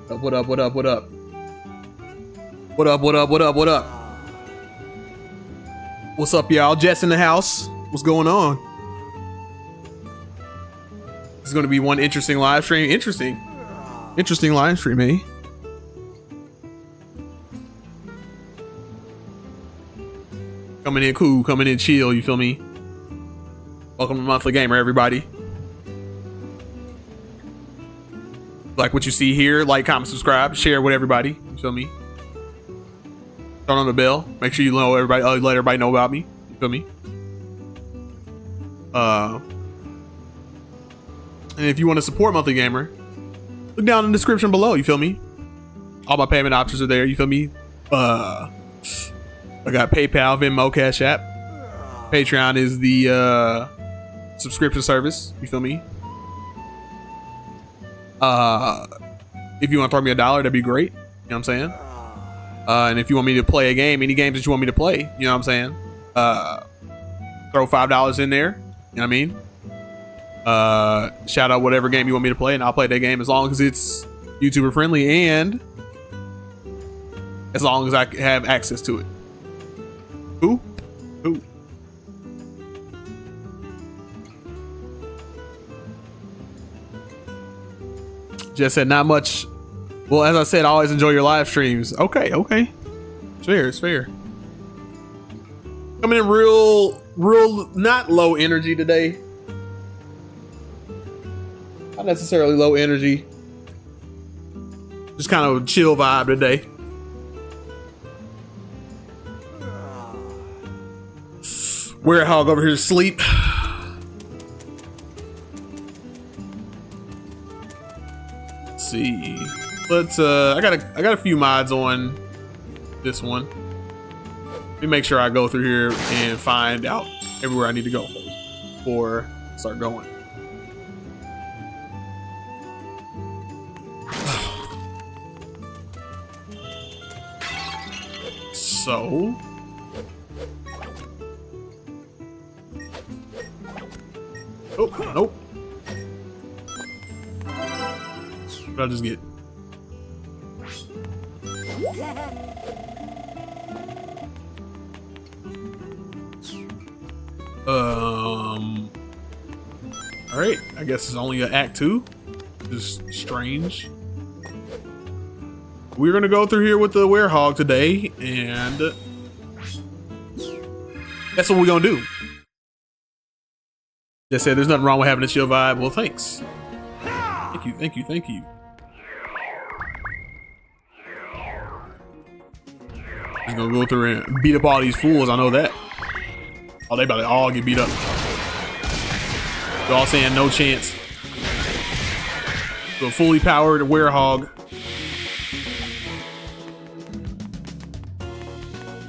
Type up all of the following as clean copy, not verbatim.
What up? What up? What up? What up? What up? What up? What up? What's up, y'all? Jess in the house. What's going on? This is going to be one interesting live stream. Interesting live stream, eh? Coming in cool, coming in chill, you feel me? Welcome to Monthly Gamer, everybody. Like what you see here, like, comment, subscribe, share with everybody, you feel me? Turn on the bell, make sure you know everybody, let everybody know about me, you feel me? And if you want to support Monthly Gamer, look down in the description below, you feel me? All my payment options are there, you feel me? I got PayPal, Venmo, Cash App. Patreon is the subscription service, you feel me? If you want to throw me $1, that'd be great, you know what I'm saying? And if you want me to play a game, any games that you want me to play, you know what I'm saying? Throw $5 in there, you know what I mean? Shout out whatever game you want me to play, and I'll play that game as long as it's YouTuber friendly and as long as I have access to it. Who? Just said not much. Well, as I said, I always enjoy your live streams. Okay. It's fair. Coming in real not low energy today. Not necessarily low energy. Just kind of a chill vibe today. Werehog over here asleep. Let's see. Let's I got a few mods on this one. Let me make sure I go through here and find out everywhere I need to go first before I start going. So oh, nope. What did I just get? All right. I guess it's only an Act 2. Just strange. We're gonna go through here with the Werehog today, and that's what we're gonna do. Just said there's nothing wrong with having a chill vibe. Well, thanks. Thank you. Just gonna go through and beat up all these fools. I know that. Oh, they about to all get beat up. They're all saying no chance. So fully powered Werehog.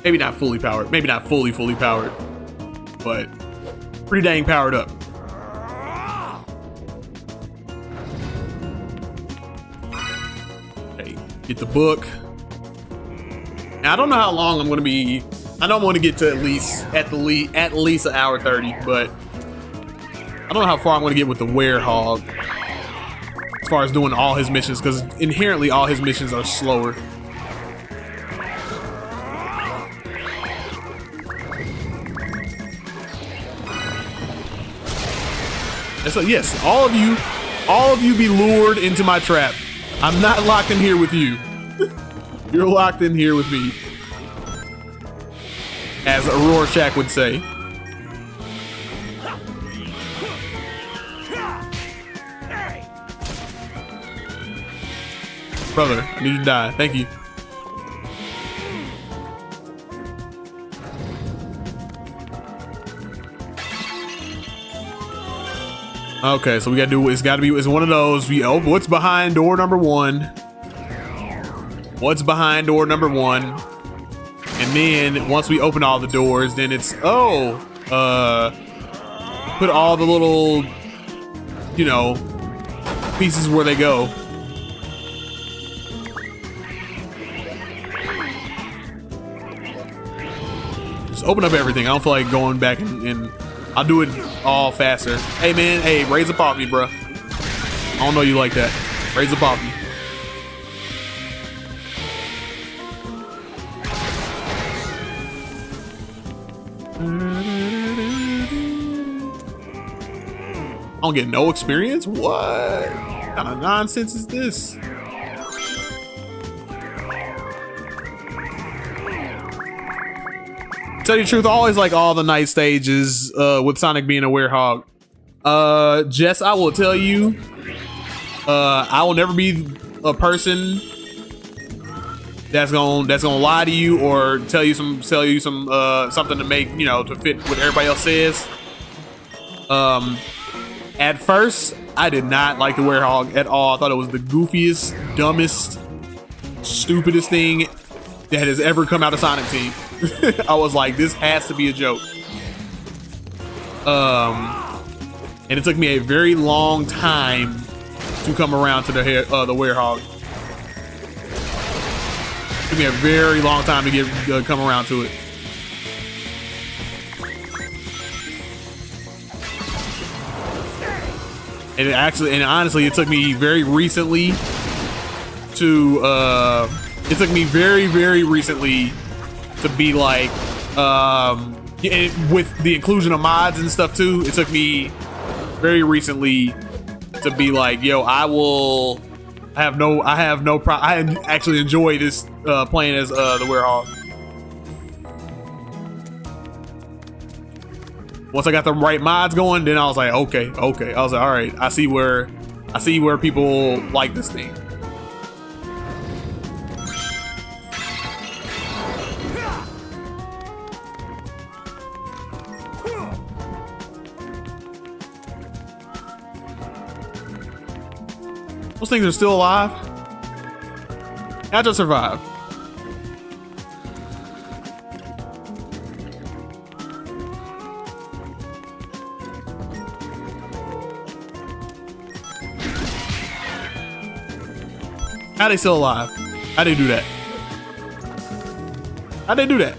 Maybe not fully powered. Maybe not fully powered. But pretty dang powered up. Okay, get the book. Now, I don't know how long I'm going to be. I don't want to get to at least an hour 30, but I don't know how far I'm going to get with the Werehog as far as doing all his missions, because inherently all his missions are slower. And so yes, all of you be lured into my trap. I'm not locked in here with you. You're locked in here with me, as Rorschach would say. Brother, I need you to die. Thank you. Okay, so we gotta do. It's one of those. What's behind door number 1? What's behind door number 1? And then once we open all the doors, then it's put all the little, pieces where they go. Just open up everything. I don't feel like going back and I'll do it all faster. Hey man, raise up off me, bro. I don't know you like that. Raise up off me. I don't get no experience? What kind of nonsense is this? Tell you the truth, I always like all the night stages with Sonic being a werehog. Jess, I will tell you, I will never be a person that's gonna lie to you or tell you some something to make, you know, to fit what everybody else says. At first, I did not like the werehog at all. I thought it was the goofiest, dumbest, stupidest thing that has ever come out of Sonic Team. I was like, this has to be a joke. And it took me a very long time to come around to the werehog. It took me a very long time to get come around to it. And honestly, it took me very recently to be like, with the inclusion of mods and stuff too, it took me very recently to be like, yo, I actually enjoy this playing as the werehog. Once I got the right mods going, then I was like, okay. I was like, all right, I see where people like this thing. Those things are still alive. I just survived. How they still alive? How they do that? How they do that?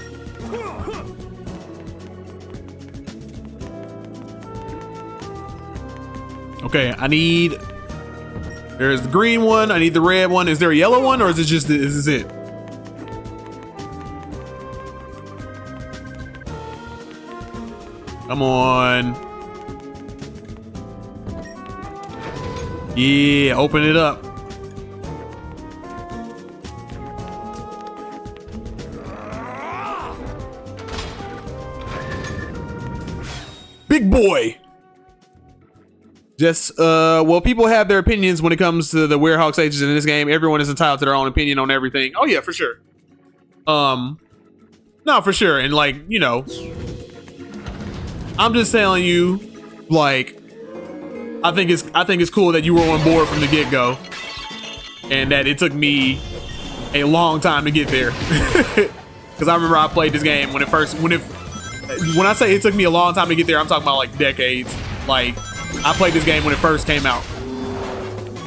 Okay, I need. There's the green one. I need the red one. Is there a yellow one, or is it just? Is this it? Come on. Yeah, open it up. Big boy. Just, well, people have their opinions when it comes to the werehog stages in this game. Everyone is entitled to their own opinion on everything. Oh yeah, for sure. No, for sure. And like, you know, I'm just telling you, like, I think it's cool that you were on board from the get-go, and that it took me a long time to get there. Because I remember I played this game when I say it took me a long time to get there, I'm talking about like decades. Like, I played this game when it first came out,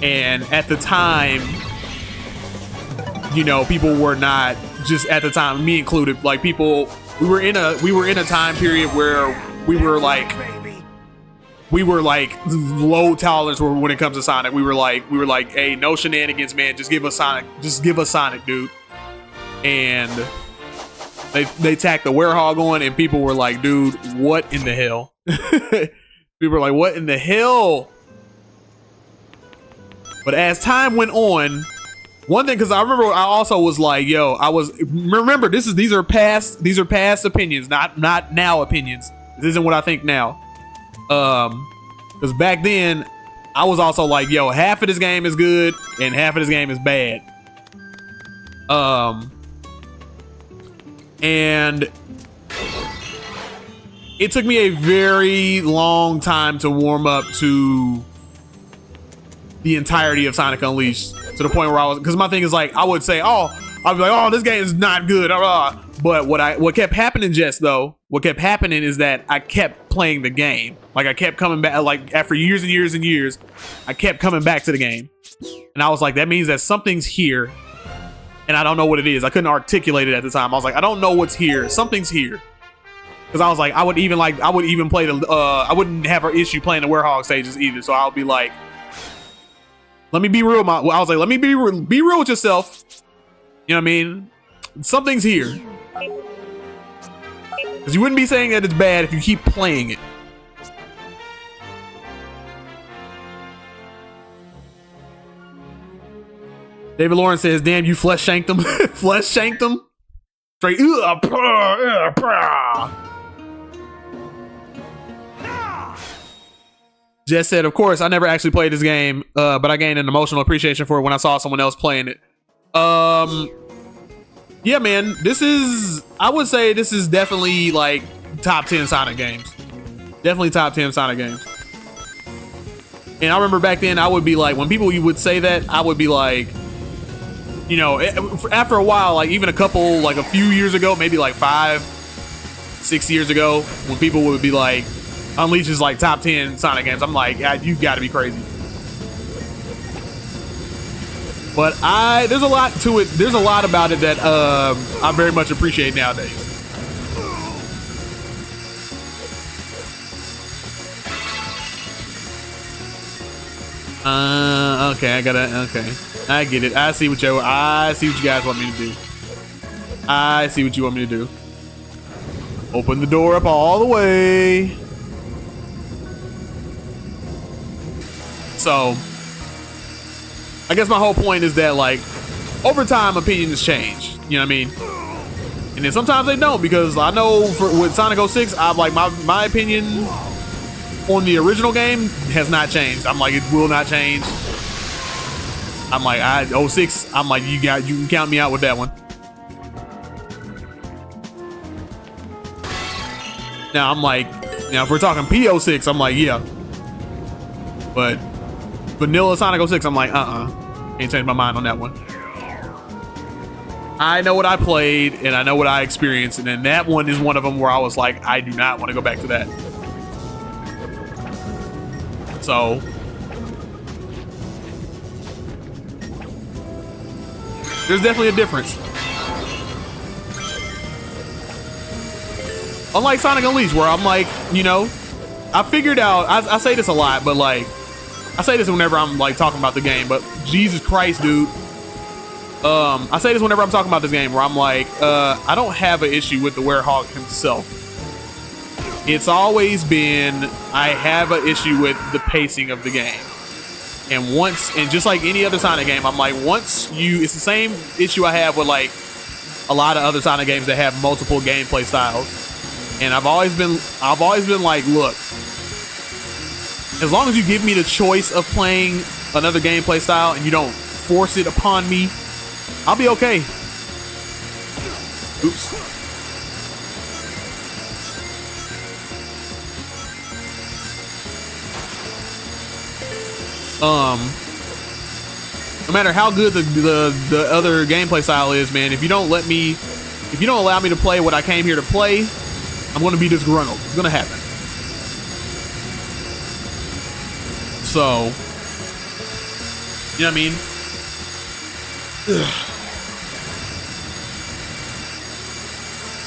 and at the time, you know, people were not just at the time, me included. Like, people, we were in a time period where we were like low tolerance when it comes to Sonic. We were like, hey, no shenanigans, man. Just give us Sonic, dude. And they tacked the werehog on, and people were like, dude, what in the hell? People were like, what in the hell? But as time went on, one thing, because I remember I also was like, yo, remember, these are past opinions, not now opinions. This isn't what I think now. Because back then, I was also like, yo, half of this game is good and half of this game is bad. And it took me a very long time to warm up to the entirety of Sonic Unleashed, to the point where I was, because my thing is like, I'd be like, oh, this game is not good. But what kept happening, Jess, though, what kept happening is that I kept playing the game. Like, I kept coming back, like, after years and years and years, I kept coming back to the game. And I was like, that means that something's here, and I don't know what it is. I couldn't articulate it at the time. I was like, I don't know what's here. Something's here. Because I was like, I would even play I wouldn't have an issue playing the werehog stages either. So I'll be like, let me be real. I was like, let me be real with yourself. You know what I mean? Something's here. Because you wouldn't be saying that it's bad if you keep playing it. David Lawrence says, damn, you flesh shanked him. Flesh shanked him. Straight. Jess said, of course, I never actually played this game, but I gained an emotional appreciation for it when I saw someone else playing it. Yeah, man, I would say this is definitely like top 10 Sonic games. Definitely top 10 Sonic games. And I remember back then, I would be like, when people would say that, I would be like, you know, after a while, like even a few years ago, maybe like 5-6 years ago, when people would be like, Unleash is like top 10 Sonic games, I'm like, you gotta be crazy. But there's a lot to it. There's a lot about it that I very much appreciate nowadays. Okay, okay. I get it. I see what you guys want me to do. I see what you want me to do. Open the door up all the way. So, I guess my whole point is that, like, over time, opinions change. You know what I mean? And then sometimes they don't, because I know with Sonic 06, I'm like, my opinion on the original game has not changed. I'm like, it will not change. I'm like, 06, I'm like, you can count me out with that one. Now I'm like, if we're talking P06, I'm like, yeah. But vanilla Sonic 06, I'm like, can't change my mind on that one. I know what I played and I know what I experienced, and then that one is one of them where I was like, I do not want to go back to that. So there's definitely a difference. Unlike Sonic Unleashed, where I'm like, you know, I figured out, I say this a lot, but like, I say this whenever I'm like talking about the game, but Jesus Christ, dude. I say this whenever I'm talking about this game, where I'm like, I don't have an issue with the Werehog himself. It's always been, I have an issue with the pacing of the game. And just like any other Sonic game, I'm like, it's the same issue I have with like a lot of other Sonic games that have multiple gameplay styles. And I've always been like, look, as long as you give me the choice of playing another gameplay style and you don't force it upon me, I'll be okay. Oops. No matter how good the other gameplay style is, man, if you don't allow me to play what I came here to play, I'm gonna be disgruntled. It's gonna happen. So, you know what I mean? Ugh.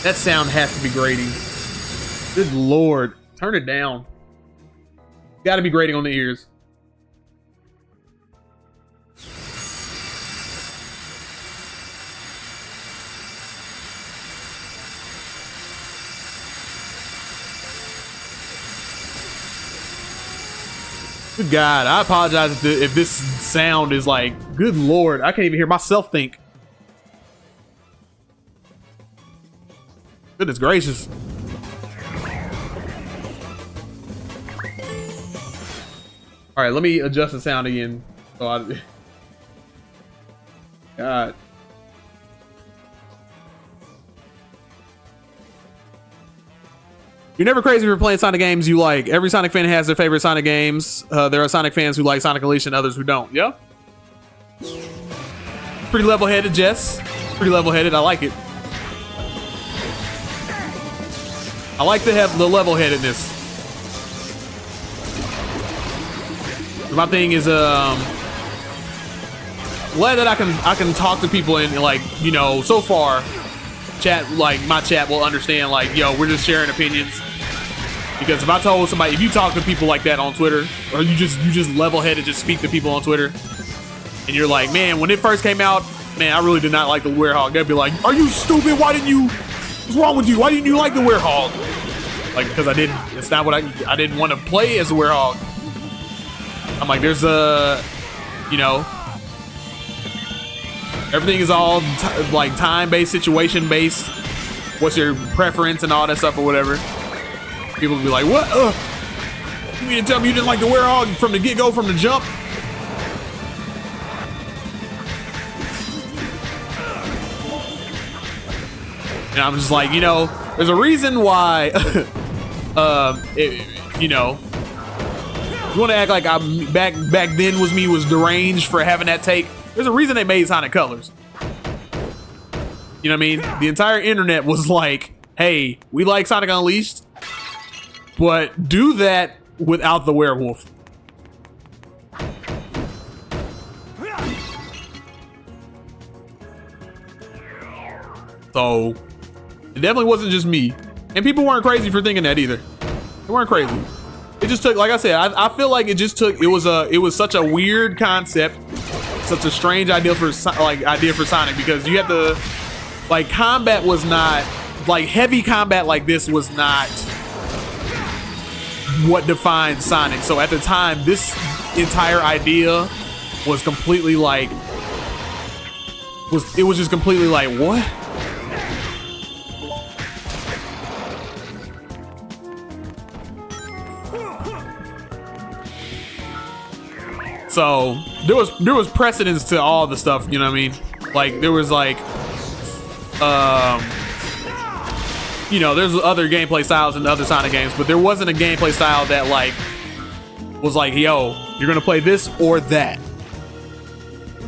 That sound has to be grating. Good Lord. Turn it down. Gotta be grating on the ears. Good God, I apologize if this sound is like, good Lord, I can't even hear myself think. Goodness gracious. All right, let me adjust the sound again. God. You're never crazy for playing Sonic games you like. Every Sonic fan has their favorite Sonic games. There are Sonic fans who like Sonic Unleashed and others who don't. Yeah? Pretty level-headed, Jess. Pretty level-headed. I like it. I like to have the level-headedness. My thing is, glad that I can talk to people and, like, you know, so far, chat, like, my chat will understand, like, yo, we're just sharing opinions. Because if I told somebody, if you talk to people like that on Twitter, or you just level-headed, just speak to people on Twitter, and you're like, man, when it first came out, man, I really did not like the Werehog. They'd be like, are you stupid? Why didn't you What's wrong with you? Why didn't you like the werehog? Like, because I didn't. It's not what I didn't want to play as a werehog. I'm like, there's a, you know, everything is all like time-based, situation-based. What's your preference and all that stuff or whatever. People will be like, what? You mean to tell me you didn't like the werehog from the get-go, from the jump? And I'm just like, you know, there's a reason why, you know, you want to act like I'm back then was deranged for having that take. There's a reason they made Sonic Colors. You know what I mean? The entire internet was like, hey, we like Sonic Unleashed, but do that without the werewolf. So it definitely wasn't just me. And people weren't crazy for thinking that either. They weren't crazy. It just took, like I said, I feel like it just took, it was such a weird concept, such a strange idea for Sonic, because you had to, like, combat was not, like, heavy combat like this was not what defined Sonic. So at the time, this entire idea was completely like, it was just completely like, what? So there was precedence to all the stuff, you know what I mean? Like there was like, you know, there's other gameplay styles in the other Sonic games, but there wasn't a gameplay style that like was like, yo, you're gonna play this or that,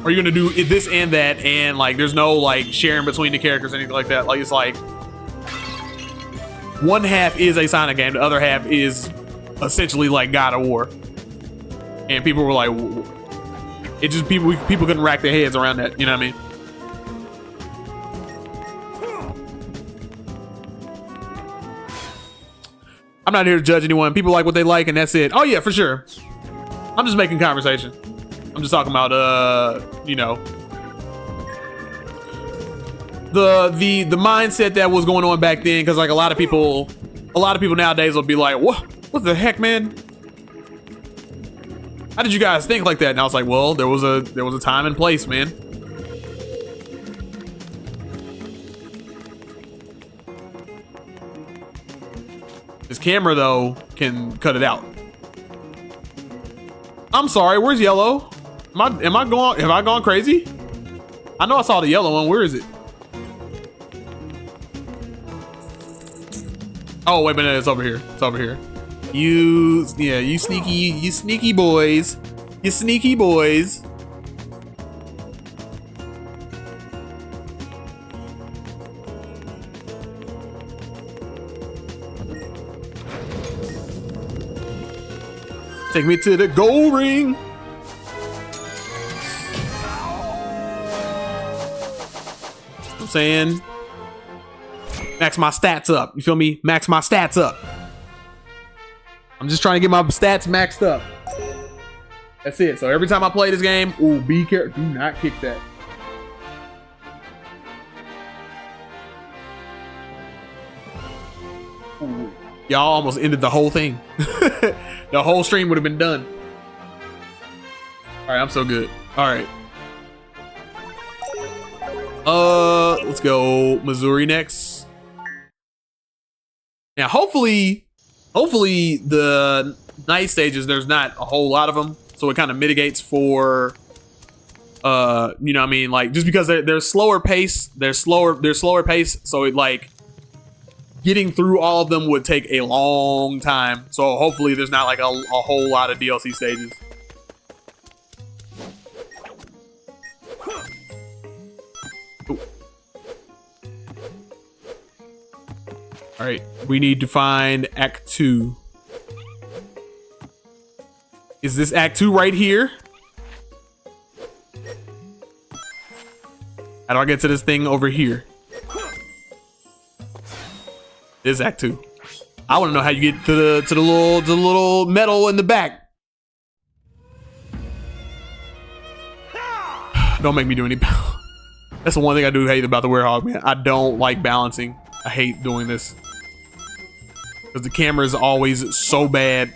or you're gonna do this and that, and like there's no like sharing between the characters or anything like that. Like it's like one half is a Sonic game, the other half is essentially like God of War. And people were like, it just people couldn't rack their heads around that, you know what I mean? I'm not here to judge anyone. People like what they like, and that's it. Oh yeah, for sure. I'm just making conversation. I'm just talking about you know, the mindset that was going on back then, because like a lot of people nowadays will be like, what the heck, man? How did you guys think like that? And I was like, well, there was a time and place, man. This camera though can cut it out. I'm sorry, where's yellow? Have I gone crazy? I know I saw the yellow one. Where is it? Oh wait a minute, it's over here. It's over here. You sneaky boys. You sneaky boys. Take me to the gold ring. I'm saying, max my stats up. You feel me? Max my stats up. I'm just trying to get my stats maxed up. That's it. So every time I play this game, ooh, be careful. Do not kick that. Y'all almost ended the whole thing. The whole stream would have been done. All right, I'm so good. All right. Let's go Missouri next. Now, hopefully the night stages, there's not a whole lot of them, so it kind of mitigates for you know what I mean, like just because they're slower pace, they're slower pace, so it like getting through all of them would take a long time. So hopefully there's not like a whole lot of DLC stages. Ooh. All right, we need to find Act 2. Is this Act 2 right here? How do I get to this thing over here? This is Act 2. I want to know how you get to the little metal in the back. Don't make me do any. That's the one thing I do hate about the werehog, man. I don't like balancing. I hate doing this. Because the camera is always so bad.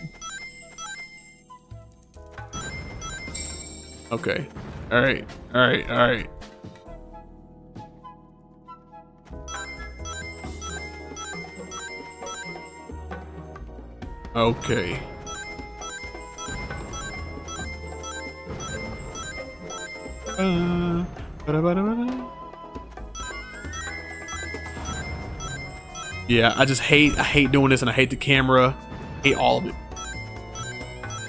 Okay. Alright. Alright. Alright. Okay. Yeah, I hate doing this, and I hate the camera. Hate all of it.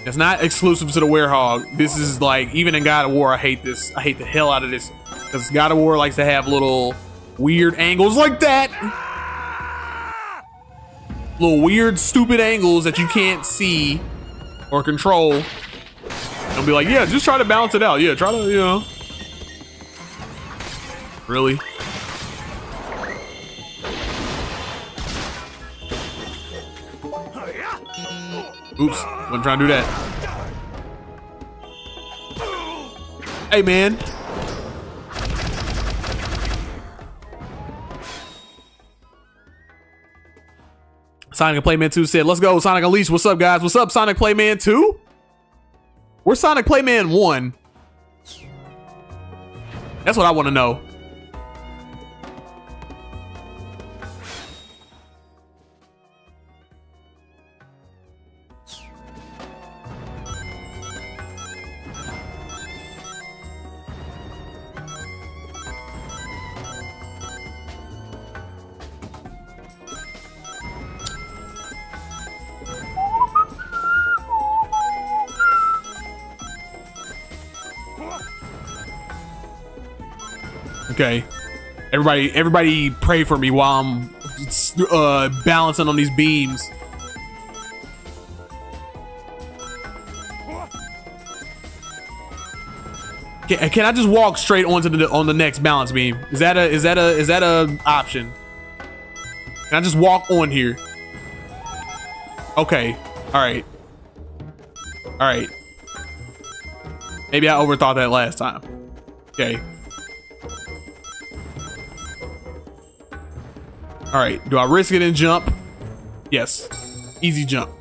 It's not exclusive to the Werehog. This is like, even in God of War, I hate this. I hate the hell out of this. Because God of War likes to have little weird angles like that. Little weird, stupid angles that you can't see or control. And be like, yeah, just try to balance it out. Yeah, try to, you know. Really? Oops, wasn't trying to do that. Hey, man. Sonic Playman 2 said, let's go, Sonic Unleashed. What's up, guys? What's up, Sonic Playman 2? Where's Sonic Playman 1? That's what I want to know. Okay, everybody pray for me while I'm balancing on these beams. Can I just walk straight onto the next balance beam? Is that a option? Can I just walk on here? Okay, all right. Maybe I overthought that last time. Okay. All right, do I risk it and jump? Yes, easy jump.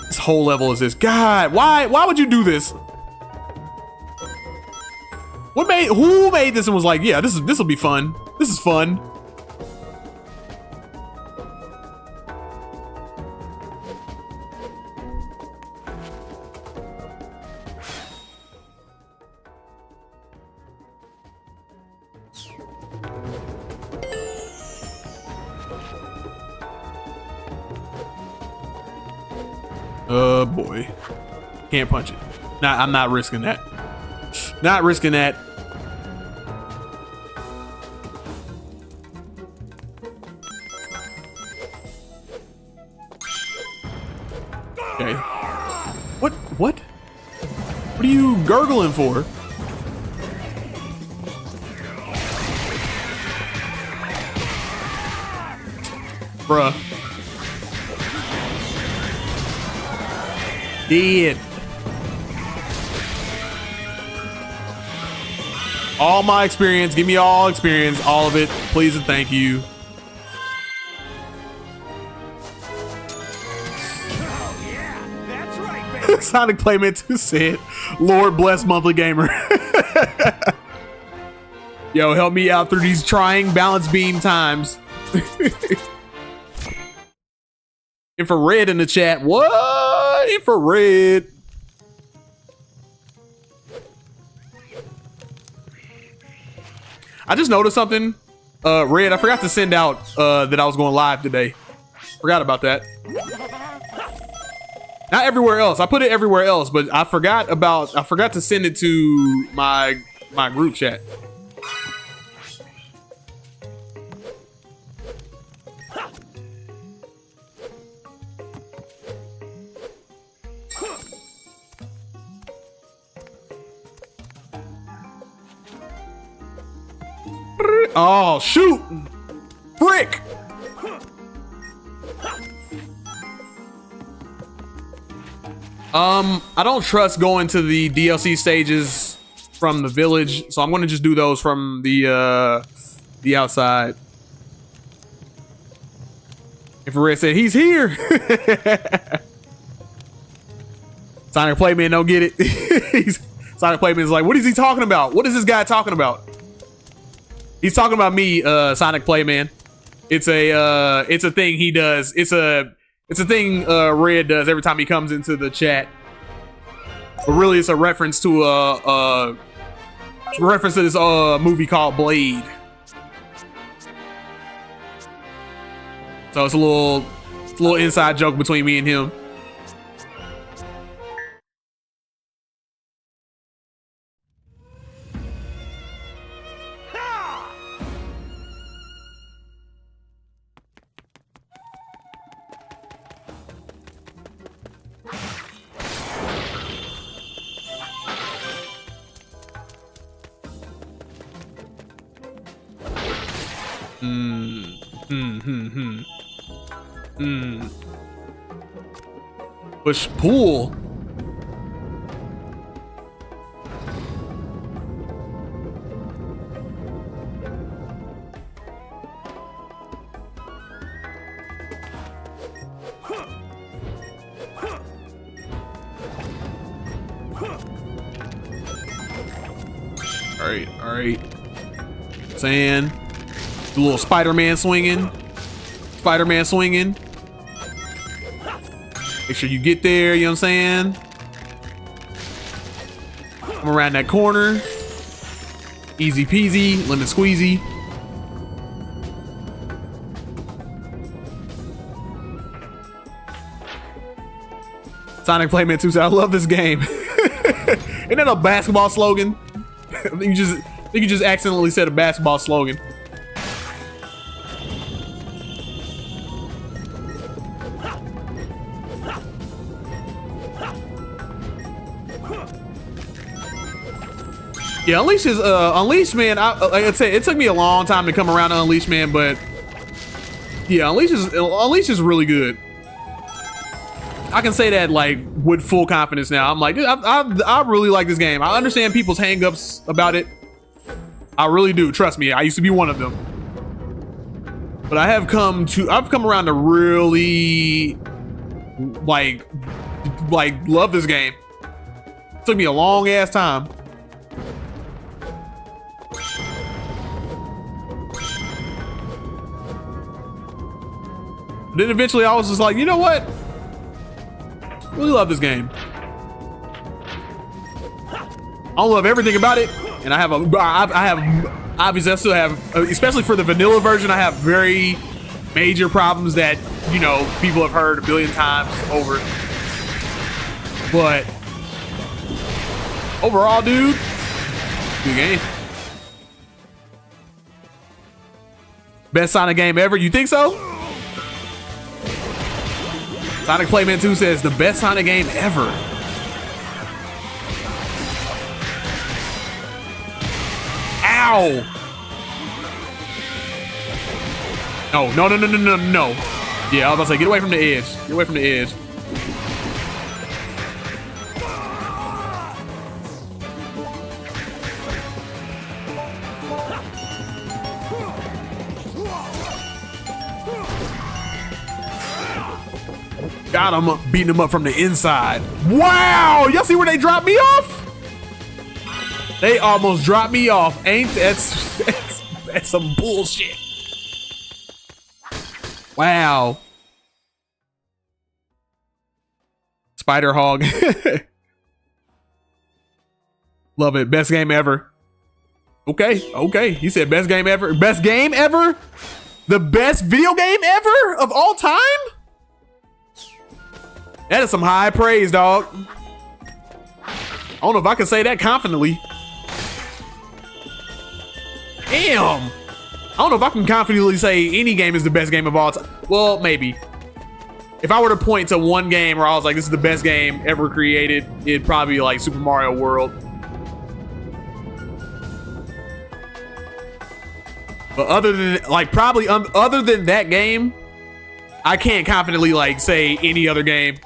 This whole level is this. God, why would you do this? Who made this and was like, yeah, this will be fun. This is fun. Boy. Can't punch it. Nah, I'm not risking that. Not risking that. Okay. What? What are you gurgling for? Bruh. Dead. All my experience. Give me all experience. All of it. Please and thank you. Oh, yeah. That's right, baby. Sonic Playman 2 said, Lord bless monthly gamer. Yo, help me out through these trying balance beam times. Infrared in the chat. What? Infrared. I just noticed something. Red, I forgot to send out that I was going live today. Forgot about that. Not everywhere else. I put it everywhere else, but I forgot to send it to my group chat. Oh, shoot! Frick! I don't trust going to the DLC stages from the village, so I'm gonna just do those from the outside. Infrared said he's here. Sonic Playman don't get it. Sonic Playman is like, what is he talking about? What is this guy talking about? He's talking about me, Sonic Playman. It's a thing he does. It's a thing Red does every time he comes into the chat. But really, it's a reference to this movie called Blade. So it's a little inside joke between me and him. Push pull. All right. Saying. A little Spider-Man swinging. Make sure you get there, you know what I'm saying? Come around that corner. Easy peasy, lemon squeezy. Sonic Playman 2 said, I love this game. Isn't that a basketball slogan? I think you just accidentally said a basketball slogan. Yeah, Unleashed, man. Like I said, it took me a long time to come around to Unleashed, man, but yeah, Unleashed is really good. I can say that like with full confidence now. I'm like, dude, I really like this game. I understand people's hang-ups about it. I really do. Trust me, I used to be one of them. But I've come around to really like love this game. It took me a long ass time. Then eventually I was just like, you know what? Really love this game. I love everything about it, and I have obviously I still have, especially for the vanilla version, I have very major problems that, you know, people have heard a billion times over. But overall, dude, good game. Best Sonic game ever? You think so? Sonic Playman 2 says the best Sonic game ever. Ow! No. Yeah, I was about to say, get away from the edge. Get away from the edge. Got him, beating him up from the inside. Wow, y'all see where they dropped me off? They almost dropped me off. Ain't that's some bullshit. Wow. Spider Hog. Love it. Best game ever. Okay. He said best game ever. Best game ever? The best video game ever of all time? That is some high praise, dog. I don't know if I can say that confidently. Damn. I don't know if I can confidently say any game is the best game of all time. Well, maybe. If I were to point to one game where I was like, this is the best game ever created, it'd probably be like Super Mario World. But other than, like, probably other than that game, I can't confidently, like, say any other game.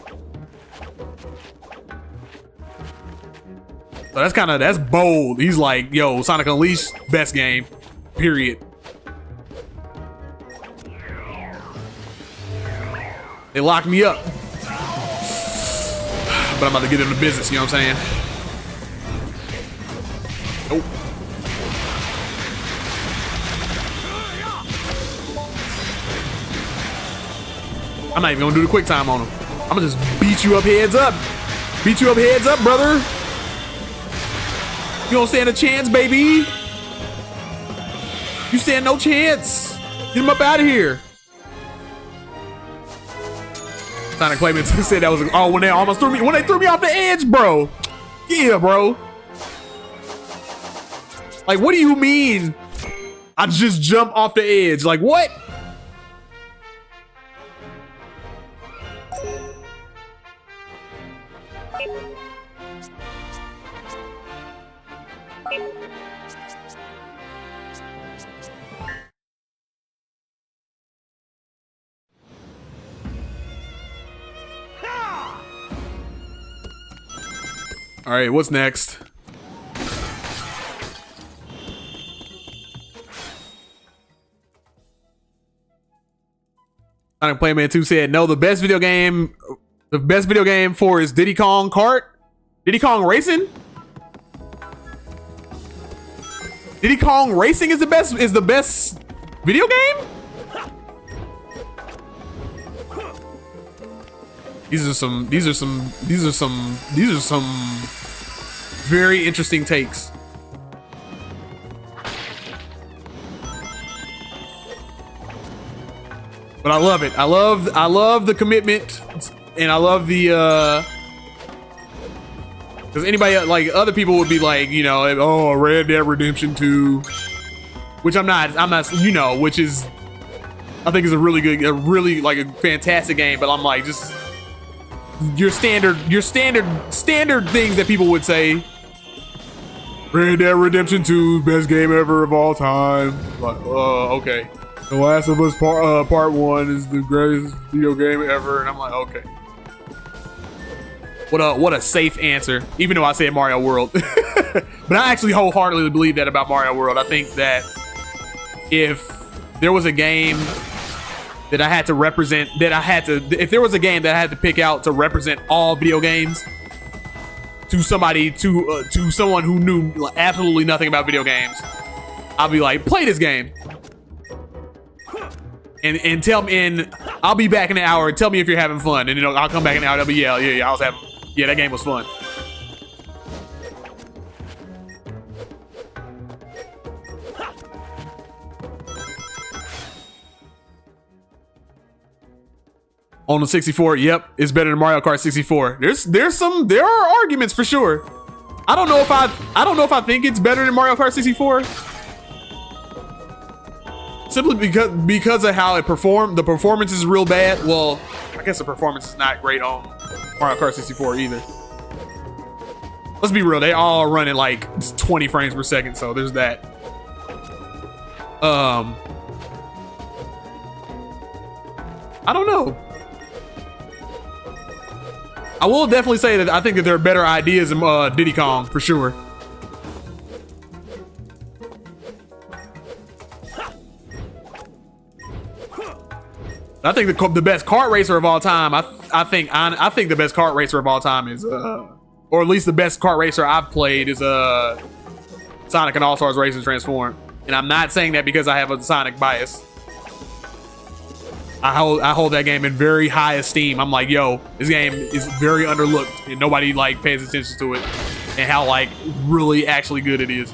So that's bold. He's like, yo, Sonic Unleashed, best game, period. They locked me up. But I'm about to get into business, you know what I'm saying? Nope. I'm not even gonna do the quick time on him. I'm gonna just beat you up heads up. Beat you up heads up, brother. You don't stand a chance, baby. You stand no chance. Get him up out of here. Sonic Playman said that was, oh, when they almost threw me, when they threw me off the edge, bro. Yeah, bro. Like, what do you mean? I just jump off the edge. Like, what? All right, what's next? Sonic Playman 2 said, no, the best video game for is Diddy Kong Kart? Diddy Kong Racing? Diddy Kong Racing is the best video game? These are some very interesting takes. But I love it. I love the commitment, and I love the because anybody, like, other people would be like, you know, oh, Red Dead Redemption 2, which I'm not, you know, which is, I think is a really like a fantastic game, but I'm like, just your standard things that people would say. Red Dead Redemption 2, best game ever of all time. Like, okay. The Last of Us Part 1 is the greatest video game ever, and I'm like, okay. What a safe answer, even though I said Mario World. But I actually wholeheartedly believe that about Mario World. I think that if there was a game that I had to represent, if there was a game that I had to pick out to represent all video games to somebody, to someone who knew absolutely nothing about video games, I'll be like, play this game. And tell me, and I'll be back in an hour. Tell me if you're having fun, and then I'll come back in an hour. I'll be yeah, I was having, yeah, that game was fun. On the 64, yep, it's better than Mario Kart 64. There are arguments for sure. I don't know if I think it's better than Mario Kart 64. Simply because of how it performed. The performance is real bad. Well, I guess the performance is not great on Mario Kart 64 either. Let's be real, they all run at like 20 frames per second, so there's that. I don't know. I will definitely say that I think that there are better ideas in Diddy Kong, for sure. I think the best kart racer of all time. I think the best kart racer of all time is, or at least the best kart racer I've played is Sonic and All Stars Racing Transform. And I'm not saying that because I have a Sonic bias. I hold that game in very high esteem. I'm like, yo, this game is very underlooked and nobody like pays attention to it, and how like really actually good it is.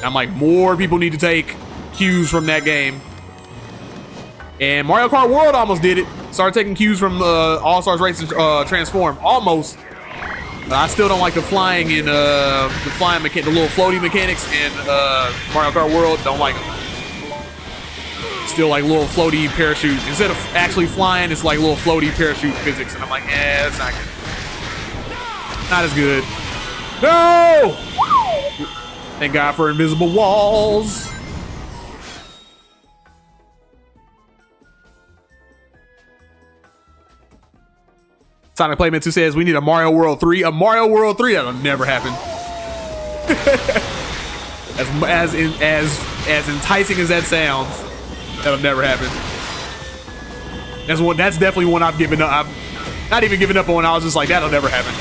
I'm like, more people need to take cues from that game. And Mario Kart World almost did it. Started taking cues from All Stars Racing Transform, almost. I still don't like the flying and the little floaty mechanics in Mario Kart World. Don't like them. Still like little floaty parachute. Instead of actually flying, it's like little floaty parachute physics, and I'm like, that's not good. Not as good. No! Thank God for invisible walls. Sonic Playman 2 says we need a Mario World 3. A Mario World 3? That'll never happen. as enticing as that sounds, that'll never happen. That's definitely one I've given up. I've not even given up on. I was just like, that'll never happen.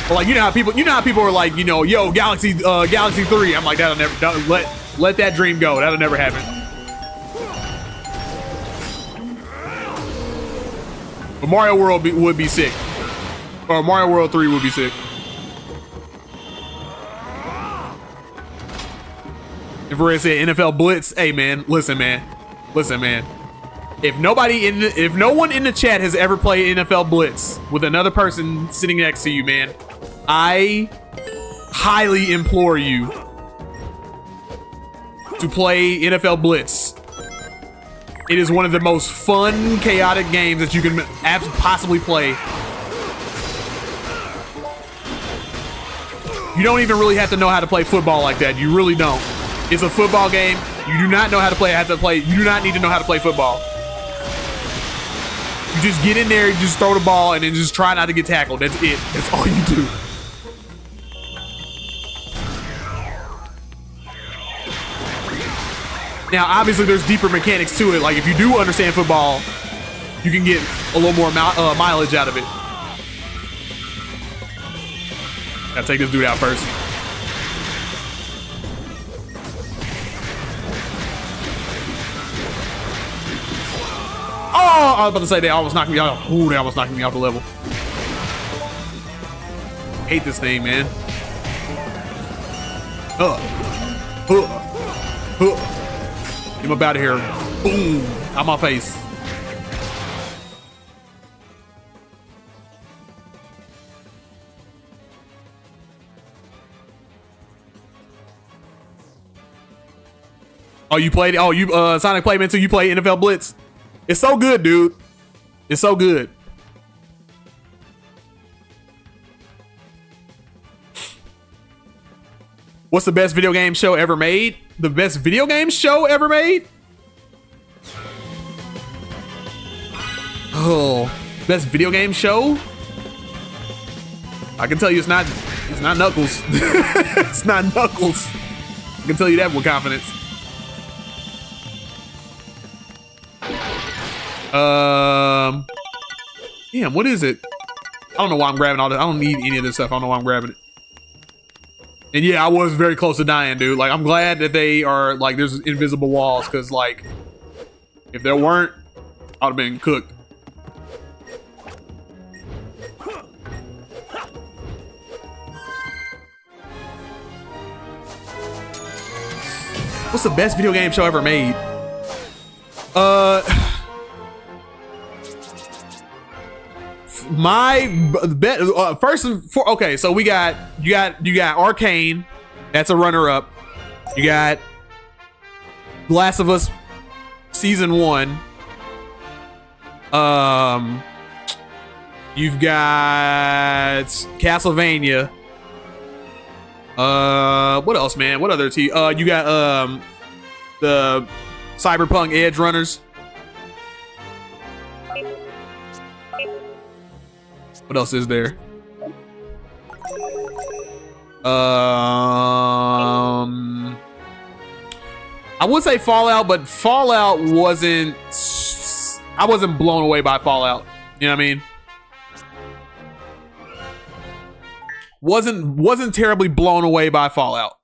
But like, you know how people are like, you know, yo, Galaxy 3. I'm like, that'll never, let that dream go. That'll never happen. But Mario World would be sick. Or Mario World 3 would be sick. If we're gonna say NFL Blitz, hey man, listen man. If no one in the chat has ever played NFL Blitz with another person sitting next to you, man, I highly implore you to play NFL Blitz. It is one of the most fun, chaotic games that you can possibly play. You don't even really have to know how to play football like that. You really don't. It's a football game. You do not know how to play. You do not need to know how to play football. You just get in there, you just throw the ball, and then just try not to get tackled. That's it. That's all you do. Now, obviously, there's deeper mechanics to it. Like, if you do understand football, you can get a little more mileage out of it. Gotta take this dude out first. Oh, I was about to say they almost knocked me out. Ooh, they almost knocked me off the level. Hate this thing, man. Get him up out of here. Boom. Out my face. Oh, you played? Oh, you Sonic Playman 2, you play NFL Blitz? It's so good, dude. It's so good. What's the best video game show ever made? The best video game show ever made? Oh, best video game show? I can tell you it's not Knuckles. It's not Knuckles. I can tell you that with confidence. Damn, what is it? I don't know why I'm grabbing all this. I don't need any of this stuff. I don't know why I'm grabbing it. And yeah, I was very close to dying, dude. Like, I'm glad that they are, like, there's invisible walls, because, like, if there weren't, I would have been cooked. What's the best video game show ever made? My bet first and for okay, so you got Arcane, that's a runner-up. You got Last of Us Season 1. You've got Castlevania. What else, man? What other you got the Cyberpunk Edge Runners. What else is there? I would say Fallout, but Fallout wasn't. I wasn't blown away by Fallout. You know what I mean? Wasn't terribly blown away by Fallout.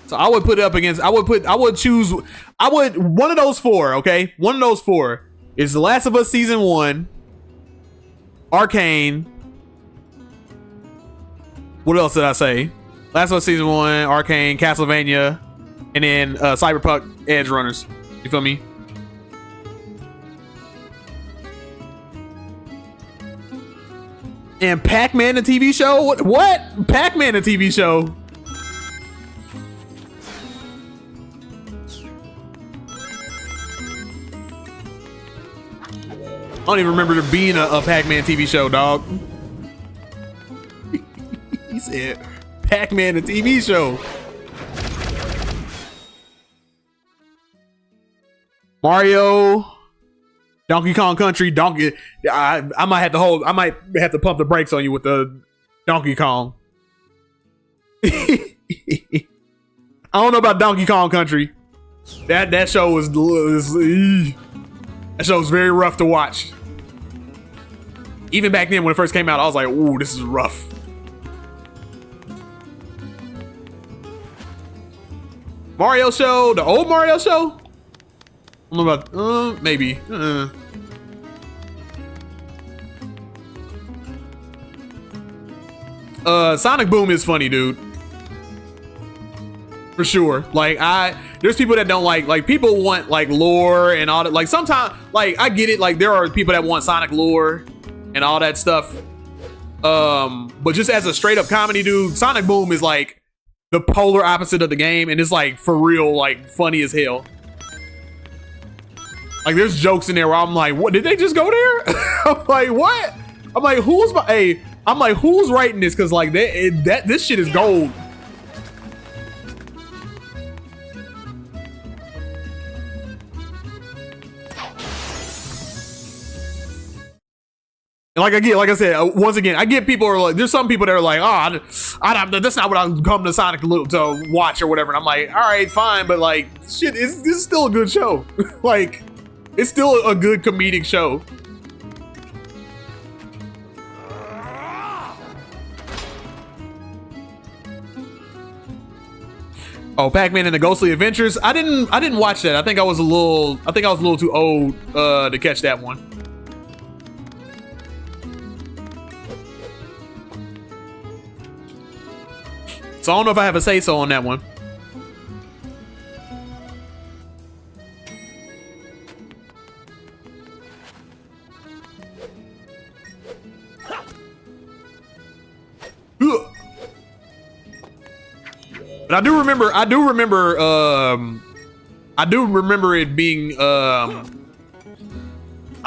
So I would put it up against. I would choose. One of those four. Okay, one of those four is The Last of Us Season 1, Arcane. What else did I say? Last of Us Season 1, Arcane, Castlevania, and then Cyberpunk Edge Runners. You feel me? And Pac-Man the TV show? What? Pac-Man the TV show? I don't even remember there being a Pac-Man TV show, dog. He said, Pac-Man the TV show. Mario, Donkey Kong Country, I might have to pump the brakes on you with the Donkey Kong. I don't know about Donkey Kong Country. That show was very rough to watch. Even back then when it first came out, I was like, ooh, this is rough. Mario show, the old Mario show? I don't know about, maybe. Sonic Boom is funny, dude. For sure. Like, there's people that don't like people want like lore and all that. Like sometimes, like I get it. Like there are people that want Sonic lore and all that stuff. But just as a straight up comedy, dude, Sonic Boom is like the polar opposite of the game, and it's like for real, like funny as hell. Like there's jokes in there where I'm like, what, did they just go there? I'm like, what? I'm like, who's writing this? Cause like this shit is gold. Like I said, once again, I get people are like, there's some people that are like, oh, that's not what I'm come to Sonic to watch or whatever. And I'm like, all right, fine, but like, shit, this is still a good show. Like, it's still a good comedic show. Oh, Pac-Man and the Ghostly Adventures. I didn't watch that. I think I was a little too old to catch that one. So I don't know if I have a say-so on that one. But I do remember it being I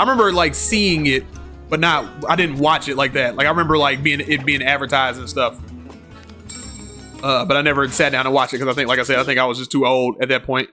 remember like seeing it, but I didn't watch it like that. Like I remember like being advertised and stuff. But I never sat down and watched it because I think, like I said, I think I was just too old at that point.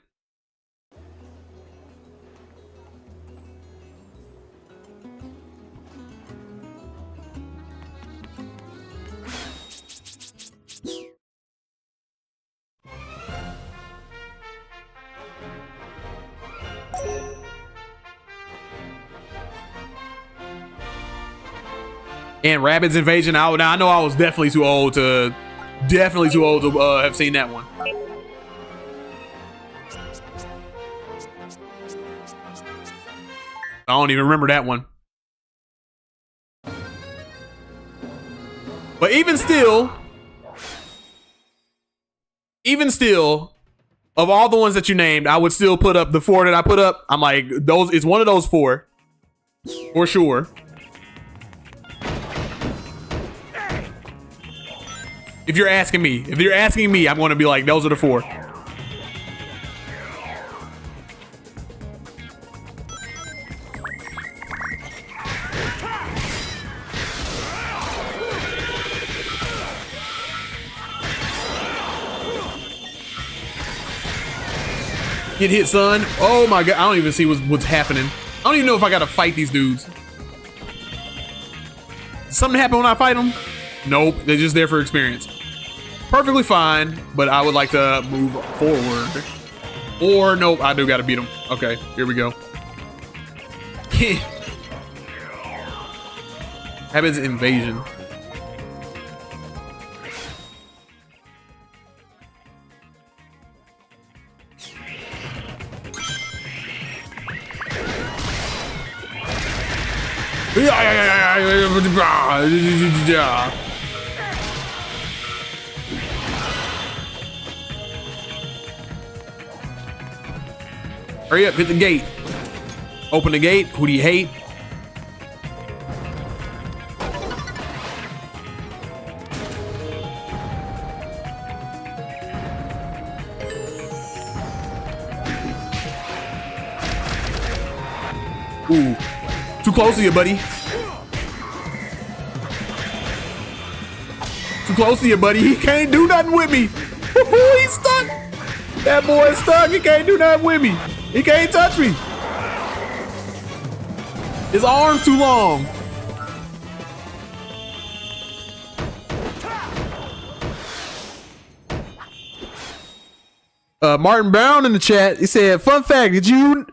And Rabbids Invasion. I know I was definitely too old to have seen that one. I don't even remember that one. But even still, of all the ones that you named, I would still put up the 4 that I put up. I'm like, those is one of those 4 for sure. If you're asking me, I'm going to be like, those are the 4. Get hit, son. Oh my god, I don't even see what's happening. I don't even know if I gotta fight these dudes. Something happen when I fight them? Nope, they're just there for experience. Perfectly fine, but I would like to move forward. Or nope, I do gotta beat them. Okay, here we go. Habits Invasion. Hurry up, hit the gate. Open the gate. Who do you hate? Ooh, too close to you, buddy. Too close to you, buddy. He can't do nothing with me. He's stuck. That boy is stuck. He can't do nothing with me. He can't touch me. His arm's too long. Martin Brown in the chat, he said, fun fact, did you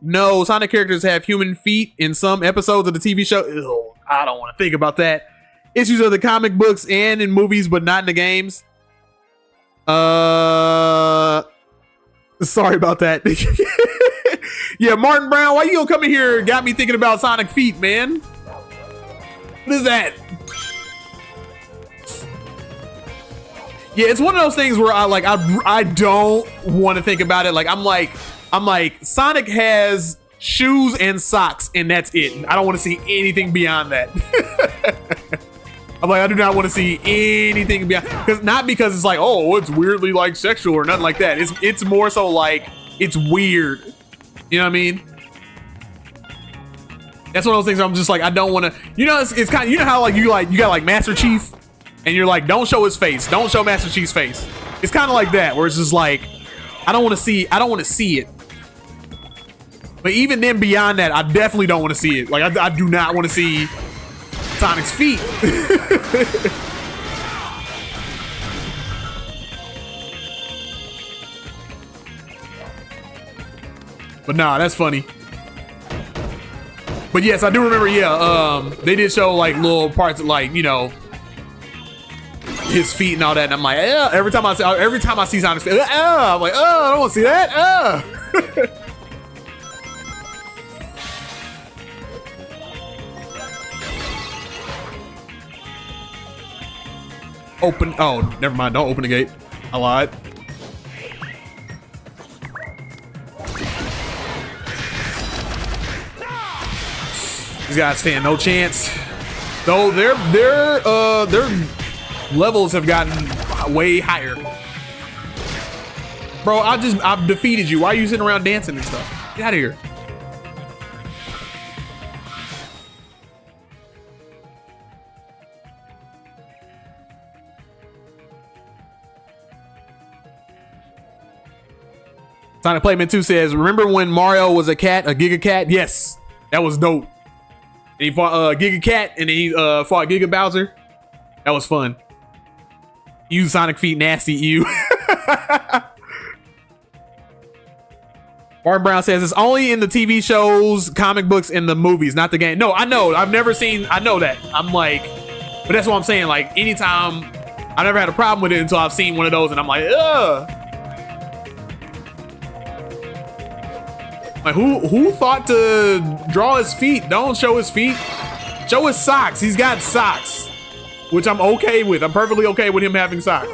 know Sonic characters have human feet in some episodes of the TV show? Ew, I don't want to think about that. Issues of the comic books and in movies, but not in the games. Sorry about that. Yeah, Martin Brown, why you gonna come in here and got me thinking about Sonic feet, man? What is that? Yeah, it's one of those things where I don't want to think about it. I'm like Sonic has shoes and socks and that's it. I don't want to see anything beyond that. I'm like, I do not want to see anything beyond, because it's like, oh, it's weirdly like sexual or nothing like that. It's more so like it's weird. You know what I mean? That's one of those things where I'm just like, I don't want to. You know, it's kind of, you know how you got like Master Chief. And you're like, don't show his face. Don't show Master Chief's face. It's kind of like that, where it's just like, I don't want to see it. But even then, beyond that, I definitely don't want to see it. Like, I do not want to see Sonic's feet. But nah, that's funny. But yes, I do remember. Yeah, they did show like little parts of like, you know, his feet and all that, and I'm like, every time I see Sonic's feet, I'm like, I don't want to see that. Open. Oh, never mind. Don't open the gate. I lied. These guys stand no chance. Though their levels have gotten way higher. Bro, I've defeated you. Why are you sitting around dancing and stuff? Get out of here. Sonic Playman 2 says, remember when Mario was a cat, a Giga Cat? Yes, that was dope. And he fought Giga Cat, and then he fought Giga Bowser. That was fun. You Sonic feet nasty, you. Martin Brown says it's only in the TV shows, comic books, and the movies, not the game. No, I know. I've never seen. I know that. I'm like, but that's what I'm saying. Like anytime, I never had a problem with it until I've seen one of those, and I'm like, ugh. Like who thought to draw his feet? Don't show his feet. Show his socks. He's got socks. Which I'm okay with. I'm perfectly okay with him having socks.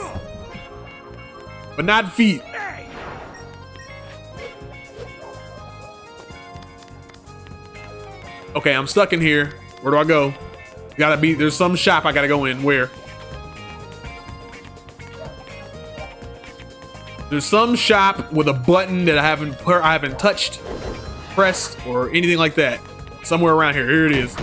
But not feet. Okay, I'm stuck in here. Where do I go? There's some shop I gotta go in. Where? There's some shop with a button that I haven't touched, pressed, or anything like that. Somewhere around here. Here it is.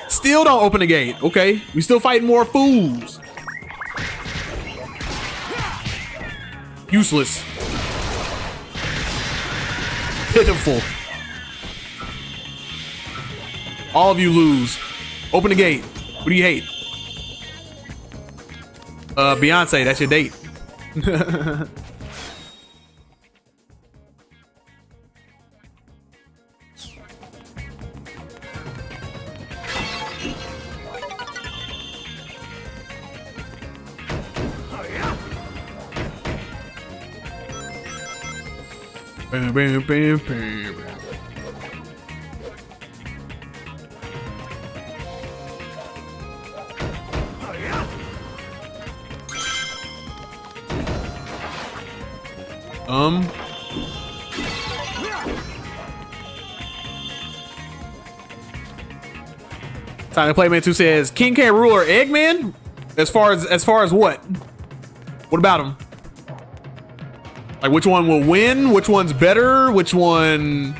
Still don't open the gate. Okay, we still fighting more fools. Useless. Pitiful. All of you lose. Open the gate. What do you hate? Beyonce, that's your date. Bam, bam, bam, bam. Sonic Playman 2 says King K. Rool or Eggman? As far as what? What about him? Like which one will win? Which one's better? Which one?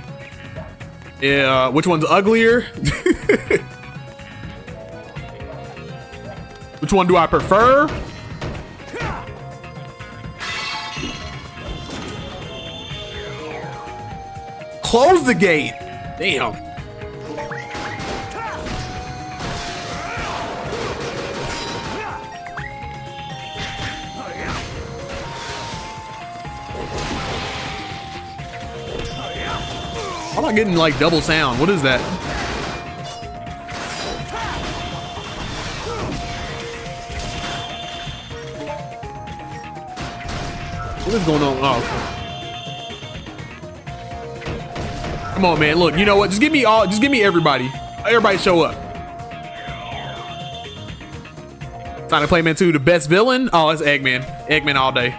Yeah, which one's uglier? Which one do I prefer? close the gate. Damn. How am I getting like double sound? What is that? What is going on? Oh, okay. Come on, man. Look, you know what? Just give me everybody. Everybody show up. Sonic Playman 2, the best villain? Oh, it's Eggman. Eggman all day.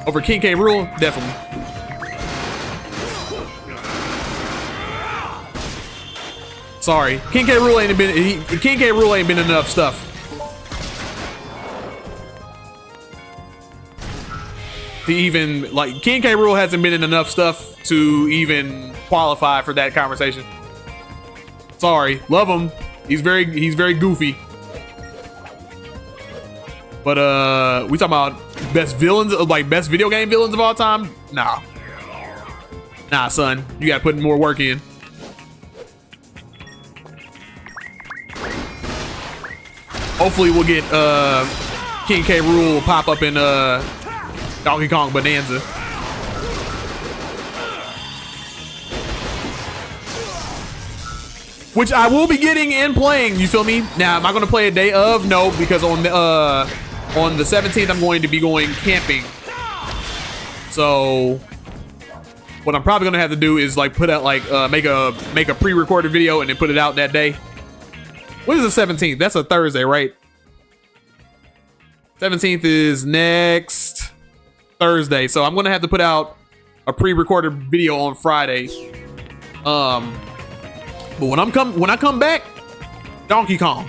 Over King K. Rool? Definitely. Sorry. King K. Rool ain't been enough stuff. To even, like, King K. Rool hasn't been in enough stuff to even qualify for that conversation. Sorry. Love him. He's very goofy. But we talking about best villains, like best video game villains of all time? Nah. Nah, son. You gotta put more work in. Hopefully we'll get King K. Rool pop up in Donkey Kong Bonanza. Which I will be getting and playing, you feel me? Now, am I gonna play a day of? No, because on the 17th I'm going to be going camping. So what I'm probably gonna have to do is like put out like make a pre-recorded video and then put it out that day. What is the 17th? That's a Thursday, right? 17th is next Thursday, so I'm gonna have to put out a pre-recorded video on Friday. But when I come back, Donkey Kong.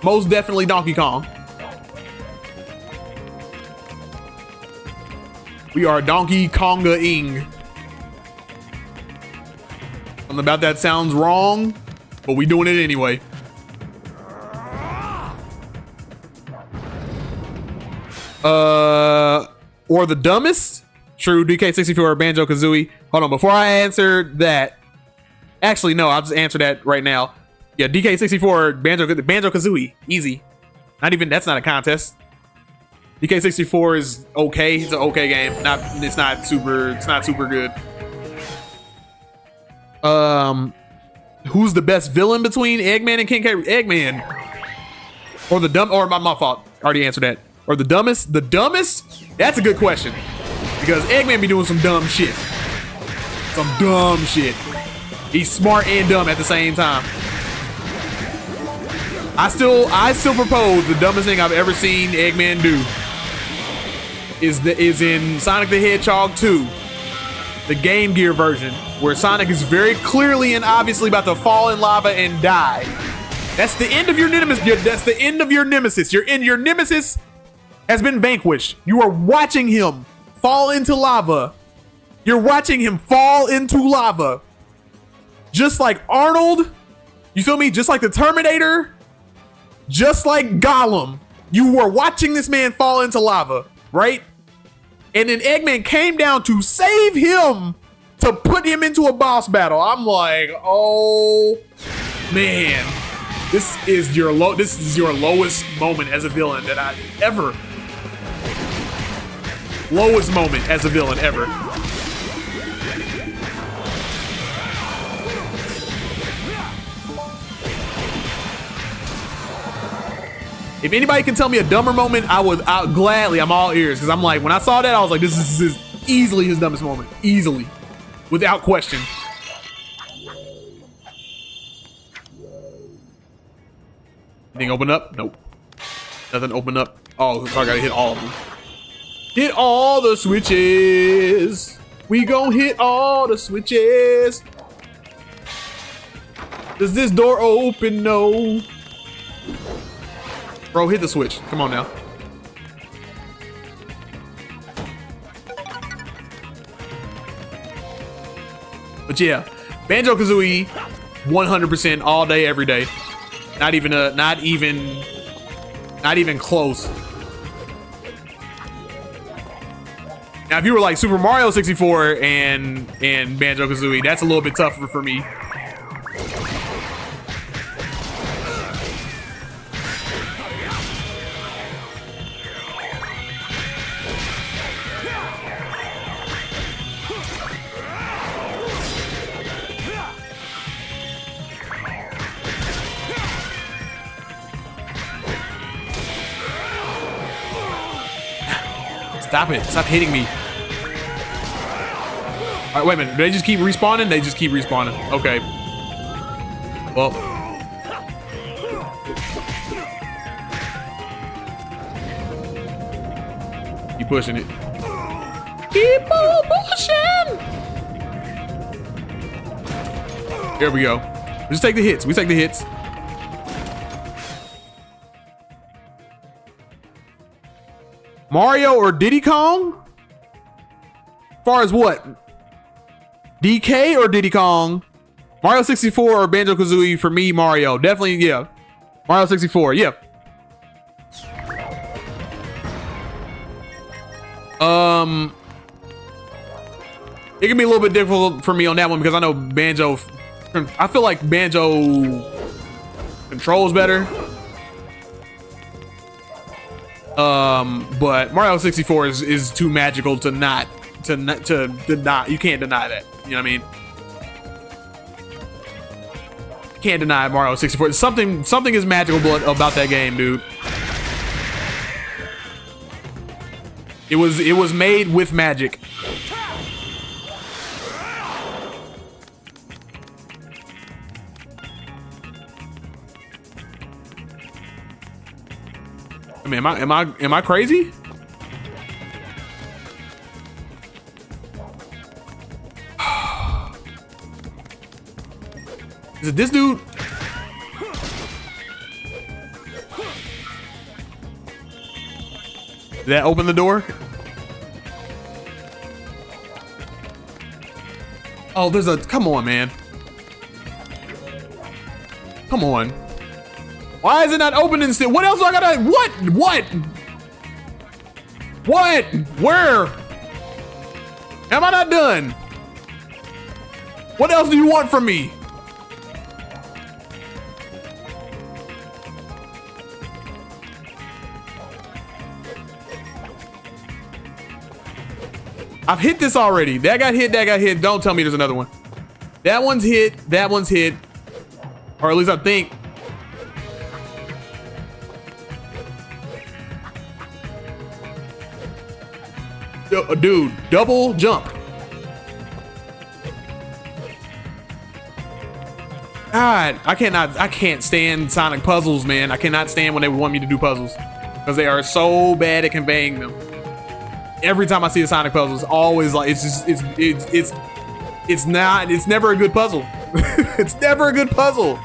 Most definitely Donkey Kong. We are Donkey Konga-ing. Something about that sounds wrong, but we doing it anyway. Or the dumbest? True, DK64 or Banjo-Kazooie. Hold on, before I answer that. Actually, no, I'll just answer that right now. Yeah, DK64 or Banjo-Kazooie. Easy. That's not a contest. DK64 is okay. It's an okay game. It's not super good. Who's the best villain between Eggman and King K? Eggman. Or my fault. Already answered that. Or the dumbest? The dumbest? That's a good question. Because Eggman be doing some dumb shit. Some dumb shit. He's smart and dumb at the same time. I still propose the dumbest thing I've ever seen Eggman do is in Sonic the Hedgehog 2, the Game Gear version, where Sonic is very clearly and obviously about to fall in lava and die. That's the end of your nemesis. That's the end of your nemesis. Your nemesis has been vanquished. You are watching him fall into lava. You're watching him fall into lava. Just like Arnold, you feel me? Just like the Terminator, just like Gollum. You were watching this man fall into lava, right? And then Eggman came down to save him, to put him into a boss battle. I'm like, oh man, this is your lowest moment as a villain that I ever. Lowest moment as a villain ever. If anybody can tell me a dumber moment, I'll gladly, I'm all ears. Because I'm like, when I saw that, I was like, this is easily his dumbest moment. Easily. Without question. Anything open up? Nope. Nothing open up. Oh, so I gotta hit all of them. Hit all the switches. We gon' hit all the switches. Does this door open? No. Bro, hit the switch. Come on now. But yeah, Banjo-Kazooie, 100% all day, every day. Not even close. Now, if you were like Super Mario 64 and Banjo-Kazooie, that's a little bit tougher for me. Stop it. Stop hitting me. All right, wait a minute. Do they just keep respawning? They just keep respawning. Okay. Well. Keep pushing it. Keep on pushing. There we go. Just take the hits. We take the hits. Mario or Diddy Kong? As far as what? DK or Diddy Kong? Mario 64 or Banjo-Kazooie? For me, Mario. Definitely, yeah. Mario 64, yeah. It can be a little bit difficult for me on that one because I know Banjo, I feel like Banjo controls better. But Mario 64 is too magical to not deny. You can't deny that. You know what I mean? Can't deny Mario 64. Something is magical about that game, dude. It was made with magic. I mean, am I crazy? Is it this dude? Did that open the door? Oh, there's a, come on, man. Come on. Why is it not opening still? What else do I gotta, what? What? Where? Am I not done? What else do you want from me? I've hit this already. That got hit. Don't tell me there's another one. That one's hit. Or at least I think. Dude, double jump. God, I can't stand Sonic puzzles, man. I cannot stand when they want me to do puzzles because they are so bad at conveying them. Every time I see a Sonic puzzle, it's always like, it's never a good puzzle. It's never a good puzzle.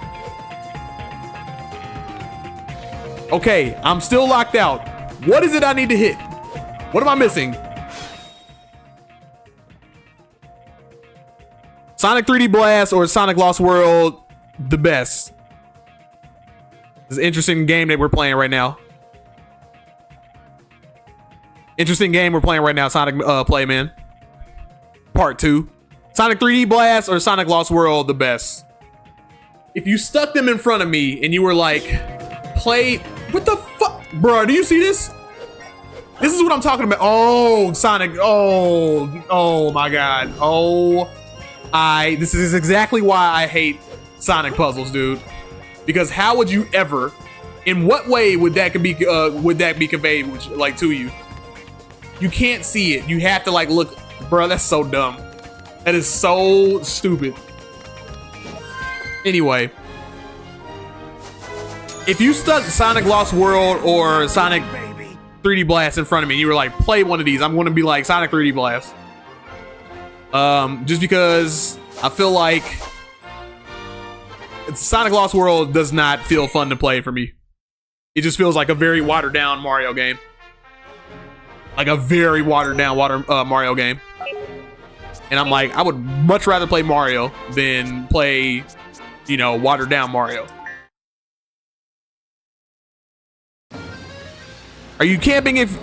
Okay, I'm still locked out. What is it I need to hit? What am I missing? Sonic 3D Blast or Sonic Lost World, the best. This is an interesting game that we're playing right now. Interesting game we're playing right now, Sonic Playman. Part 2. Sonic 3D Blast or Sonic Lost World, the best. If you stuck them in front of me and you were like, play, what the fuck? Bro, do you see this? This is what I'm talking about. Oh, Sonic, oh my God. This is exactly why I hate Sonic puzzles, dude. Because how would you ever, in what way would that be conveyed, like, to you? You can't see it. You have to like look, bro. That's so dumb. That is so stupid. Anyway, if you stuck Sonic Lost World or Sonic 3D Blast in front of me, and you were like, play one of these, I'm going to be like Sonic 3D Blast. Just because I feel like Sonic Lost World does not feel fun to play for me. It just feels like a very watered down Mario game. Like a very watered down Mario game. And I'm like, I would much rather play Mario than play, you know, watered down Mario. Are you camping if...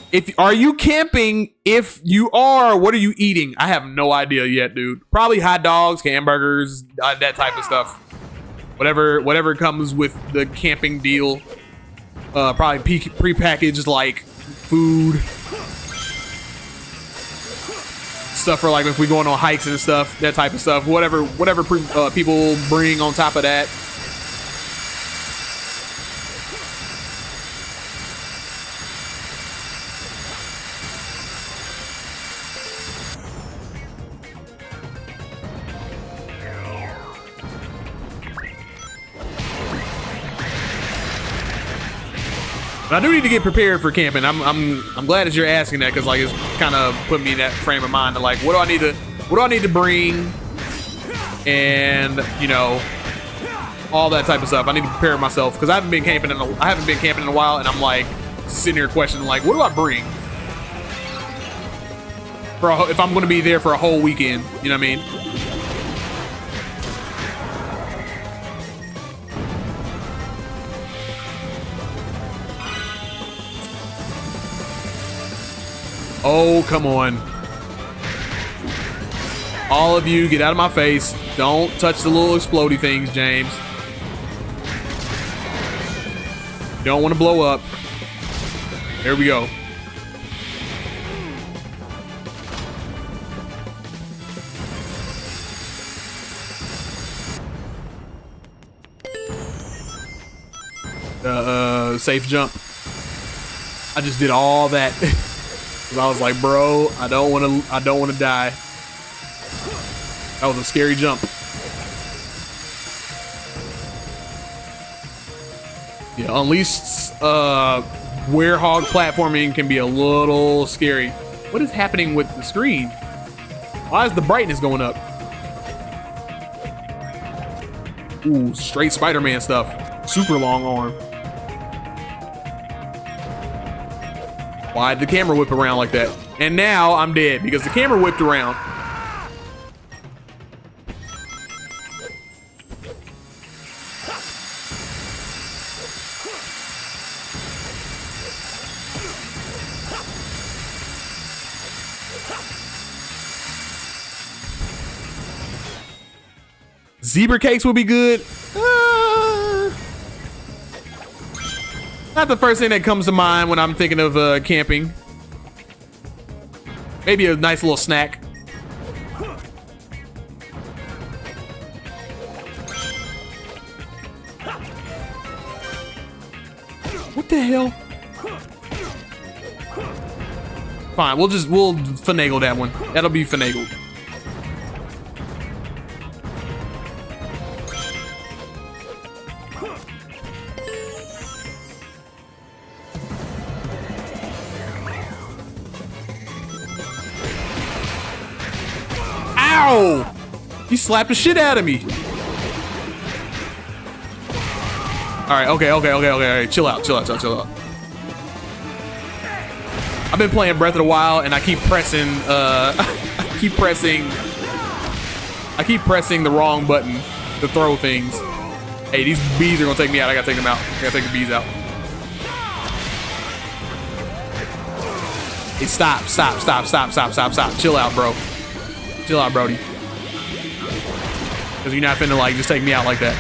If are you camping? If you are, what are you eating? I have no idea yet, dude. Probably hot dogs, hamburgers, that type of stuff. Whatever comes with the camping deal. Probably prepackaged like food. Stuff for like if we going on hikes and stuff, that type of stuff. Whatever people bring on top of that. But I do need to get prepared for camping. I'm glad that you're asking that because like it's kind of put me in that frame of mind to like what do I need to bring, and you know all that type of stuff. I need to prepare myself because I haven't been camping in a while, and I'm like sitting here questioning like what do I bring for if I'm going to be there for a whole weekend. You know what I mean? Oh, come on. All of you, get out of my face. Don't touch the little explodey things, James. You don't want to blow up. There we go. Safe jump. I just did all that. I was like, bro, I don't want to die. That was a scary jump. Yeah, Unleashed Werehog platforming can be a little scary. What is happening with the screen? Why is the brightness going up? Ooh, straight Spider-Man stuff. Super long arm. Why'd the camera whip around like that? And now I'm dead because the camera whipped around. Zebra cakes would be good. Not the first thing that comes to mind when I'm thinking of camping. Maybe a nice little snack. What the hell? Fine, we'll finagle that one. That'll be finagled. Ow! He slapped the shit out of me. All right, okay. Chill out. I've been playing Breath of the Wild, and I keep pressing, I keep pressing the wrong button to throw things. Hey, these bees are gonna take me out. I gotta take them out. I gotta take the bees out. Hey, stop. Chill out, bro. Chill out, Brody. Because you're not finna like just take me out like that.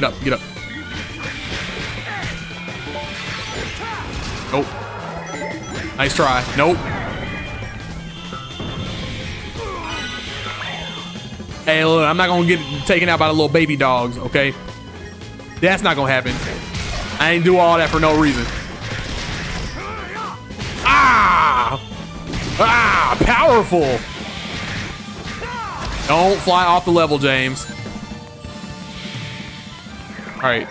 God. Get up. Nope. Nice try. Nope. Hey, look, I'm not gonna get taken out by the little baby dogs, okay? That's not gonna happen. I ain't do all that for no reason. Powerful. Don't fly off the level, James. All right.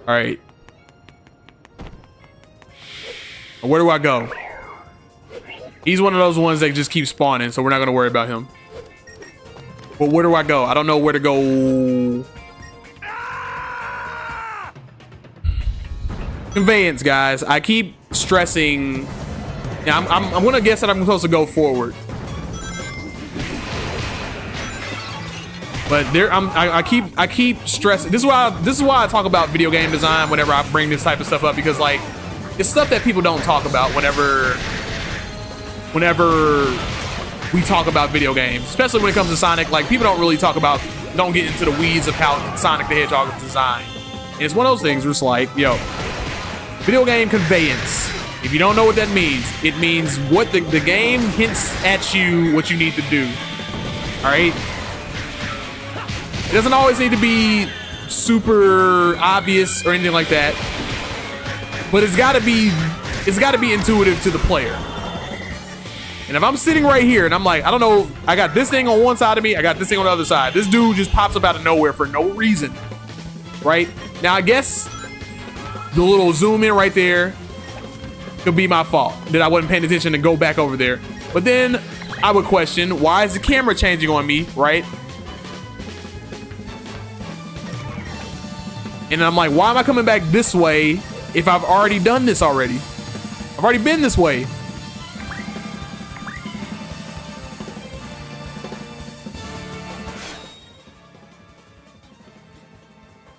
All right. Where do I go? He's one of those ones that just keep spawning, so we're not gonna worry about him. But where do I go? I don't know where to go. Conveyance, guys. I keep stressing. Yeah, I'm gonna guess that I'm supposed to go forward. But there, I keep stressing. This is why I talk about video game design whenever I bring this type of stuff up, because like it's stuff that people don't talk about whenever we talk about video games, especially when it comes to Sonic. Like people don't get into the weeds of how Sonic the Hedgehog is designed. And it's one of those things where it's like, yo, video game conveyance. If you don't know what that means, it means what the game hints at you what you need to do. All right. It doesn't always need to be super obvious or anything like that, but it's got to be intuitive to the player. And if I'm sitting right here and I'm like, I don't know, I got this thing on one side of me, I got this thing on the other side. This dude just pops up out of nowhere for no reason, right? Now, I guess the little zoom in right there could be my fault that I wasn't paying attention to go back over there. But then I would question, why is the camera changing on me, right? And I'm like, why am I coming back this way if I've already done this already? I've already been this way.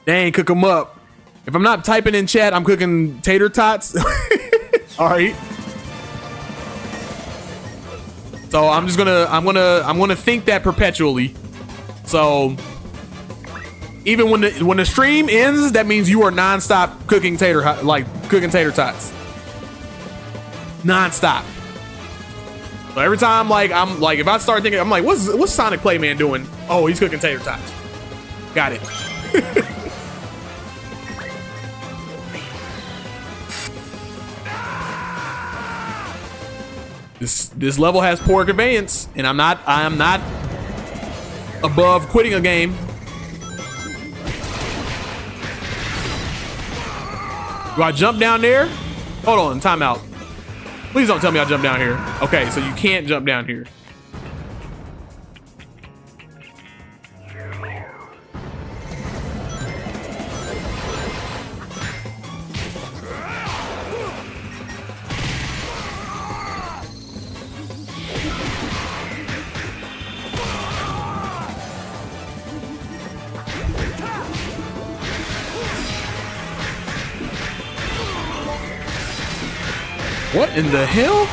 Dang, cook them up. If I'm not typing in chat, I'm cooking tater tots. All right. So I'm gonna think that perpetually. So even when the stream ends, that means you are nonstop cooking tater tots. Nonstop. So every time, I'm like, if I start thinking, I'm like, what's Sonic Playman doing? Oh, he's cooking tater tots. Got it. This level has poor conveyance, and I am not above quitting a game. Do I jump down there? Hold on, timeout. Please don't tell me I jump down here. Okay, so you can't jump down here. What in the hell?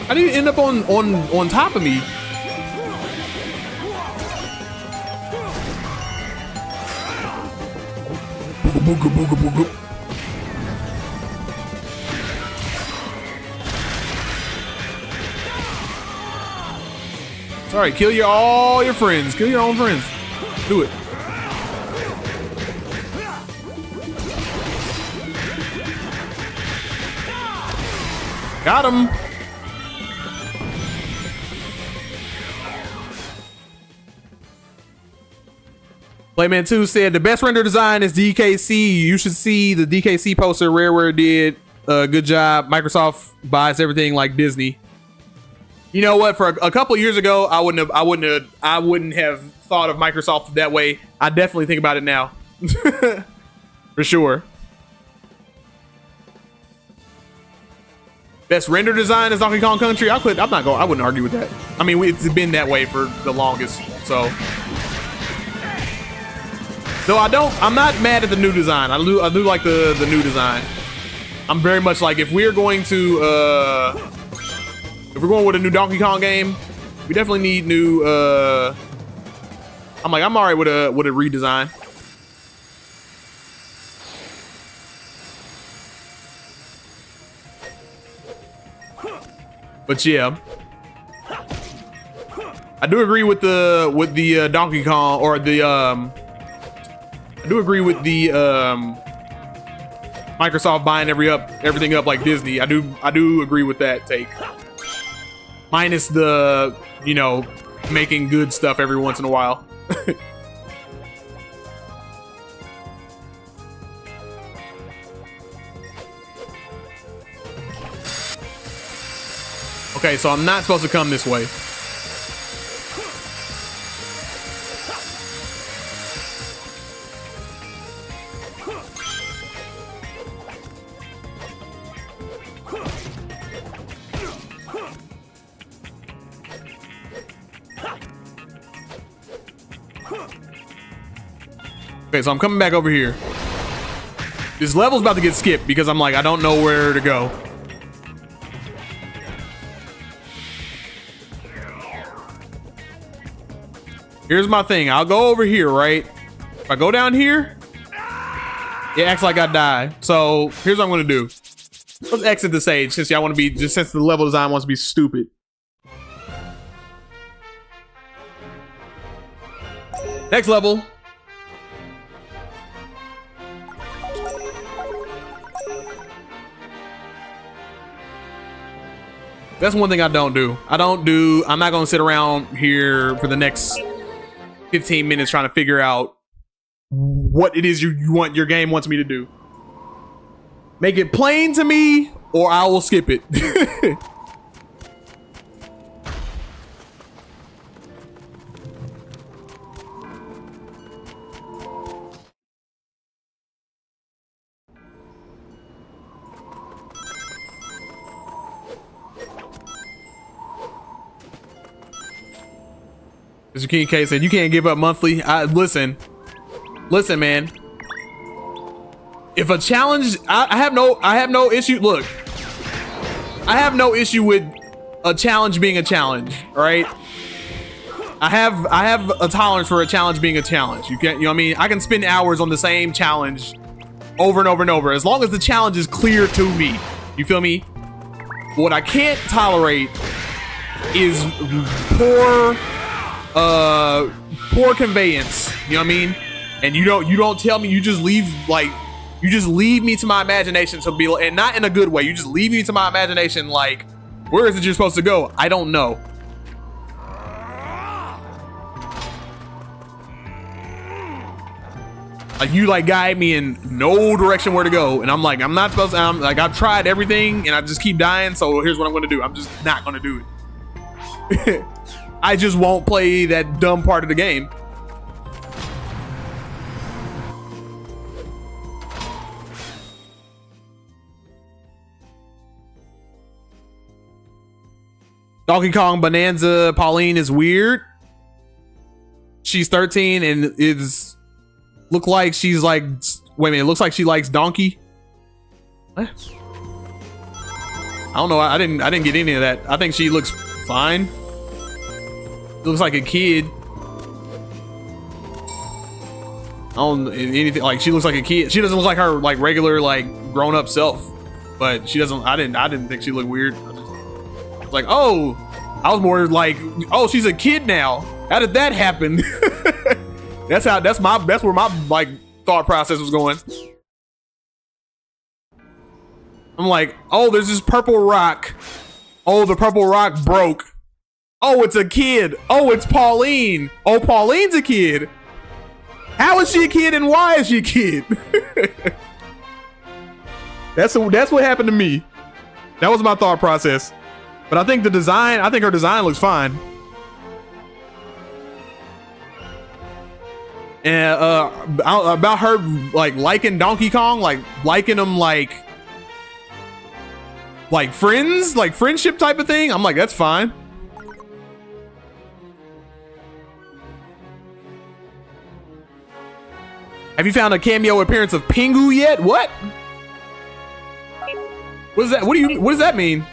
How do you end up on top of me? Booga, booga, booga, booga. It's all right, kill all your friends. Kill your own friends. Do it. Got him. Playman 2 said the best render design is DKC. You should see the DKC poster. Rareware did a good job. Microsoft buys everything like Disney. You know what? For a couple years ago, I wouldn't have thought of Microsoft that way. I definitely think about it now. For sure. Best render design is Donkey Kong Country. I wouldn't argue with that. I mean, it's been that way for the longest. So, though I'm not mad at the new design. I do like the new design. I'm very much like, if we're going with a new Donkey Kong game, we definitely need new. I'm alright with a redesign. But yeah, I do agree with the Donkey Kong, or the I do agree with the Microsoft buying everything up like Disney. I do agree with that take. Minus the, making good stuff every once in a while. Okay, so I'm not supposed to come this way. Okay, so I'm coming back over here. This level's about to get skipped because I'm like, I don't know where to go. Here's my thing. I'll go over here, right? If I go down here, it acts like I die. So here's what I'm gonna do. Let's exit the stage since y'all want to be, just since the level design wants to be stupid. Next level. That's one thing I don't do. I'm not gonna sit around here for the next 15 minutes trying to figure out what it is you want, your game wants me to do. Make it plain to me or I will skip it. Mr. King K said, you can't give up monthly. Listen, man. If a challenge, I have no issue. Look, I have no issue with a challenge being a challenge, right? I have a tolerance for a challenge being a challenge. You know what I mean? I can spend hours on the same challenge over and over and over, as long as the challenge is clear to me. You feel me? What I can't tolerate is poor conveyance. You know what I mean? And you don't tell me, you just leave me to my imagination to be, and not in a good way. You just leave me to my imagination like, where is it you're supposed to go? I don't know. Like, you like guide me in no direction where to go, and I'm like, I'm not supposed to. I'm like, I've tried everything and I just keep dying, so here's what I'm gonna do. I'm just not gonna do it. I just won't play that dumb part of the game. Donkey Kong Bonanza Pauline is weird. She's 13 and is look like she's like, wait a minute, it looks like she likes Donkey. What? I don't know. I didn't get any of that. I think she looks fine. Looks like a kid. I don't anything, like, she looks like a kid. She doesn't look like her like regular like grown up self, but she doesn't. I didn't think she looked weird. Like, oh, I was more like, oh, she's a kid now. How did that happen? that's where my like thought process was going. I'm like, oh, there's this purple rock. Oh, the purple rock broke. Oh, it's a kid. Oh, it's Pauline. Oh, Pauline's a kid. How is she a kid and why is she a kid? That's what happened to me. That was my thought process. But I think her design looks fine. And about her like liking Donkey Kong, like liking him like friends, like friendship type of thing. I'm like, that's fine. Have you found a cameo appearance of Pingu yet? What? What is that? What does that mean?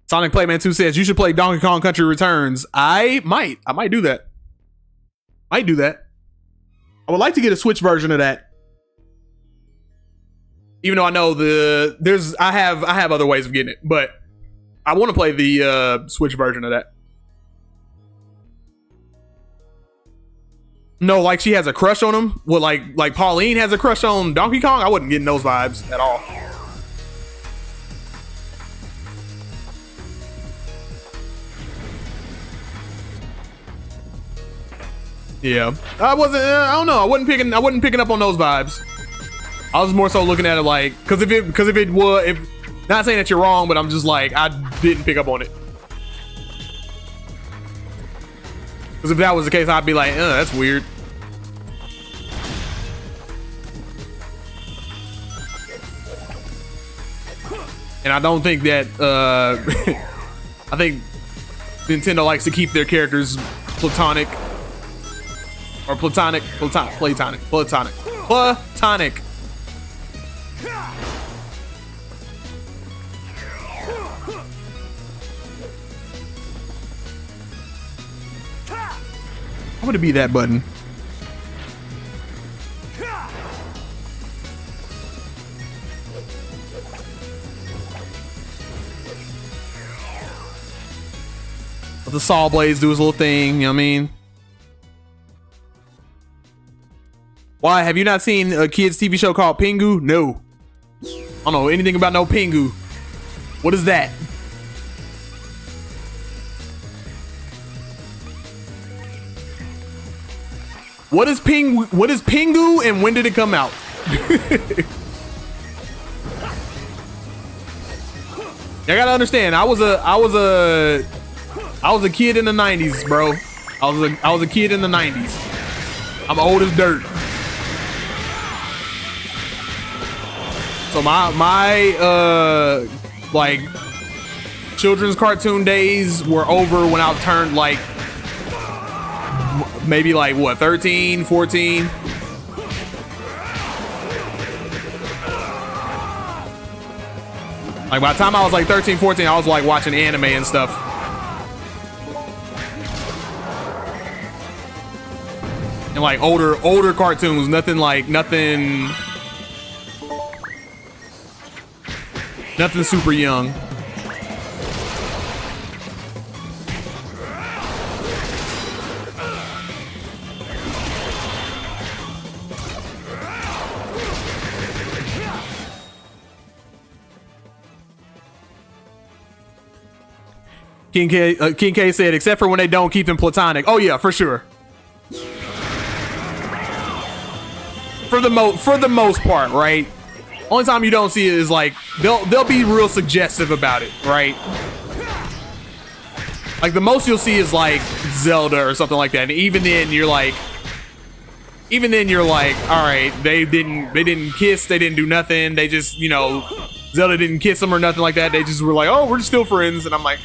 Sonic Playman 2 says you should play Donkey Kong Country Returns. I might do that. I would like to get a Switch version of that. Even though I know I have other ways of getting it, but I want to play the Switch version of that. No, like she has a crush on him. Well, like Pauline has a crush on Donkey Kong. I wasn't getting those vibes at all. Yeah, I don't know. I wasn't picking up on those vibes. I was more so looking at it like, because not saying that you're wrong, but I'm just like, I didn't pick up on it. Because if that was the case, I'd be like, that's weird. And I don't think that I think Nintendo likes to keep their characters platonic. Or platonic. I'm gonna be that button. Let the Saw Blades do his little thing, you know what I mean? Why, have you not seen a kid's TV show called Pingu? No. I don't know anything about no Pingu. What is that? What is Pingu and when did it come out? I gotta understand, I was a kid in the 90s, bro. I was a kid in the 90s. I'm old as dirt. So my like children's cartoon days were over when I turned like maybe like what, 13, 14. Like by the time I was like 13, 14, I was like watching anime and stuff. And like older cartoons, nothing super young. King K said, except for when they don't keep them platonic. Oh yeah, for sure. For the most part, right? Only time you don't see it is like they'll be real suggestive about it, right? Like the most you'll see is like Zelda or something like that, and even then you're like, all right, they didn't kiss, they didn't do nothing, they just, you know, Zelda didn't kiss them or nothing like that. They just were like, oh, we're still friends, and I'm like,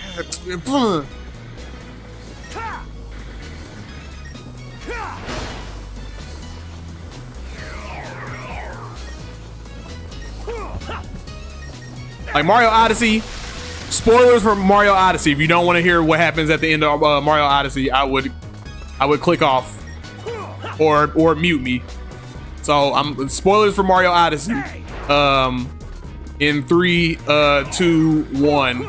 like Mario Odyssey. Spoilers for Mario Odyssey. If you don't want to hear what happens at the end of Mario Odyssey, I would click off or mute me. So I'm spoilers for Mario Odyssey. In 3, 2, 1.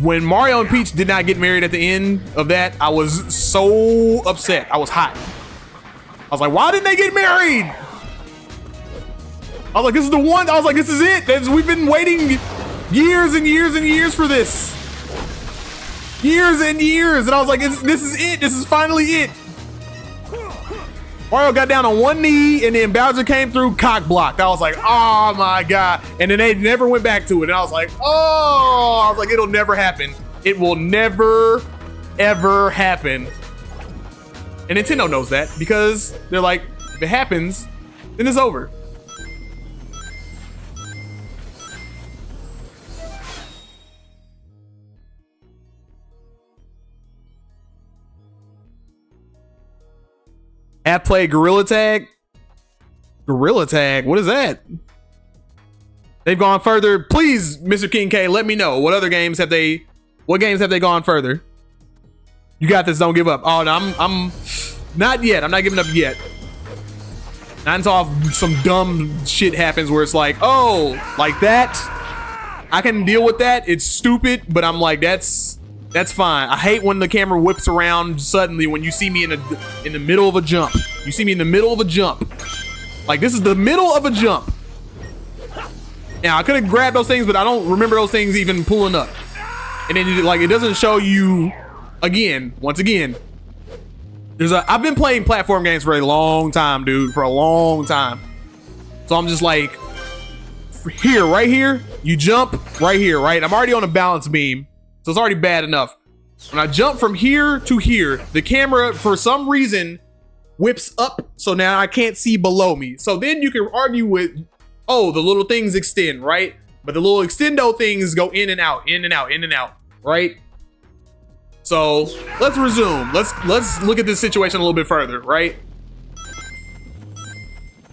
When Mario and Peach did not get married at the end of that, I was so upset. I was hot. I was like, why didn't they get married? I was like, this is the one. I was like, this is it. We've been waiting years and years and years for this. Years and years. And I was like, this is it. This is finally it. Mario got down on one knee and then Bowser came through, cock blocked. I was like, oh my God. And then they never went back to it. And I was like, it'll never happen. It will never, ever happen. And Nintendo knows that because they're like, if it happens, then it's over. Have played Gorilla Tag? Gorilla Tag? What is that? They've gone further. Please, Mr. King K, let me know. What games have they gone further? You got this, don't give up. Oh, no, I'm not yet. I'm not giving up yet. Not until some dumb shit happens where it's like, oh, like that? I can deal with that. It's stupid, but I'm like, that's fine. I hate when the camera whips around suddenly when you see me in the middle of a jump. You see me in the middle of a jump. Like, this is the middle of a jump. Now, I could have grabbed those things, but I don't remember those things even pulling up. And then, like, it doesn't show you, once again, I've been playing platform games for a long time, dude, for a long time. So I'm just like, right here, you jump right here, right? I'm already on a balance beam. So it's already bad enough. When I jump from here to here, the camera, for some reason, whips up. So now I can't see below me. So then you can argue with oh, the little things extend, right? But the little extendo things go in and out, in and out, in and out, right? So let's resume. Let's look at this situation a little bit further, right?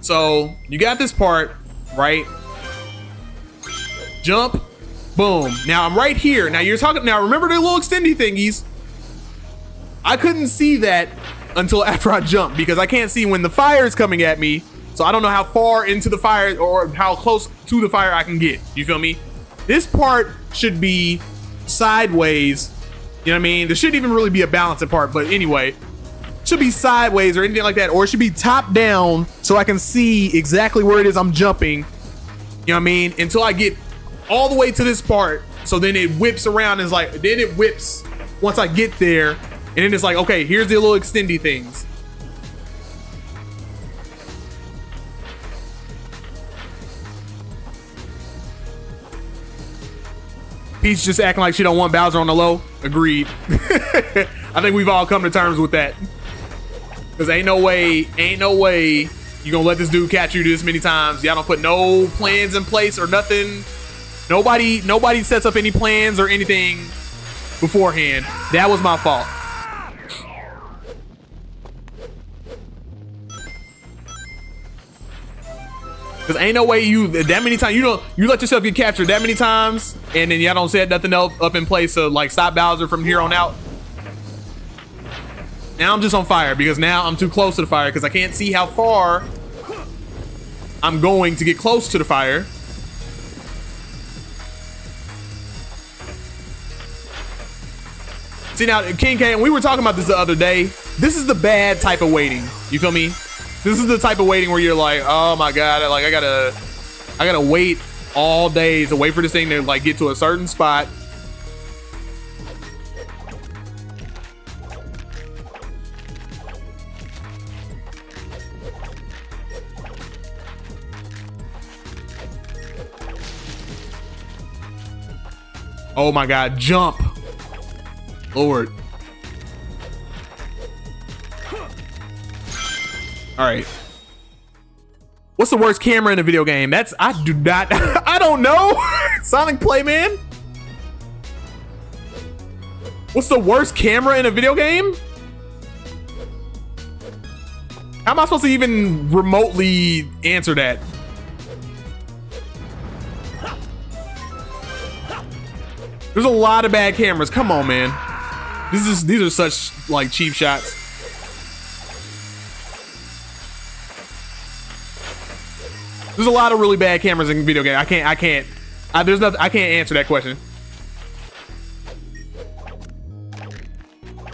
So you got this part, right? Jump, boom. Now I'm right here. Now you're talking. Now remember the little extendy thingies? I couldn't see that until after I jumped because I can't see when the fire is coming at me. So I don't know how far into the fire or how close to the fire I can get. You feel me? This part should be sideways. You know what I mean? There shouldn't even really be a balancing part, but anyway, should be sideways or anything like that, or it should be top down so I can see exactly where it is I'm jumping. You know what I mean? Until I get all the way to this part. So then it whips around and is like, then it whips once I get there, and then it's like, okay, here's the little extendy things. Peach just acting like she don't want Bowser on the low. Agreed. I think we've all come to terms with that. Cause ain't no way you gonna let this dude catch you this many times. Y'all don't put no plans in place or nothing. Nobody sets up any plans or anything beforehand. That was my fault. Cause ain't no way you that many times you let yourself get captured that many times and then y'all don't set nothing else up in place to like stop Bowser from here on out. Now I'm just on fire because now I'm too close to the fire because I can't see how far I'm going to get close to the fire. See now, King K, and we were talking about this the other day. This is the bad type of waiting. You feel me? This is the type of waiting where you're like, oh my god, like I gotta wait all day to wait for this thing to like get to a certain spot. Oh my god, jump. Lord. All right. What's the worst camera in a video game? I don't know. Sonic Playman? What's the worst camera in a video game? How am I supposed to even remotely answer that? There's a lot of bad cameras. Come on, man. These are such like cheap shots. There's a lot of really bad cameras in video game. I can't answer that question.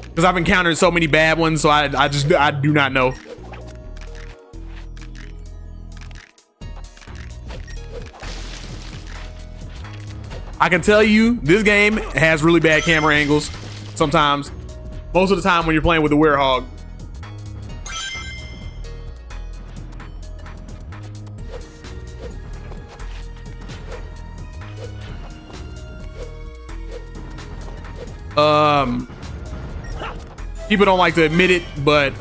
Because I've encountered so many bad ones, so I do not know. I can tell you this game has really bad camera angles sometimes. Most of the time when you're playing with the werehog. People don't like to admit it, but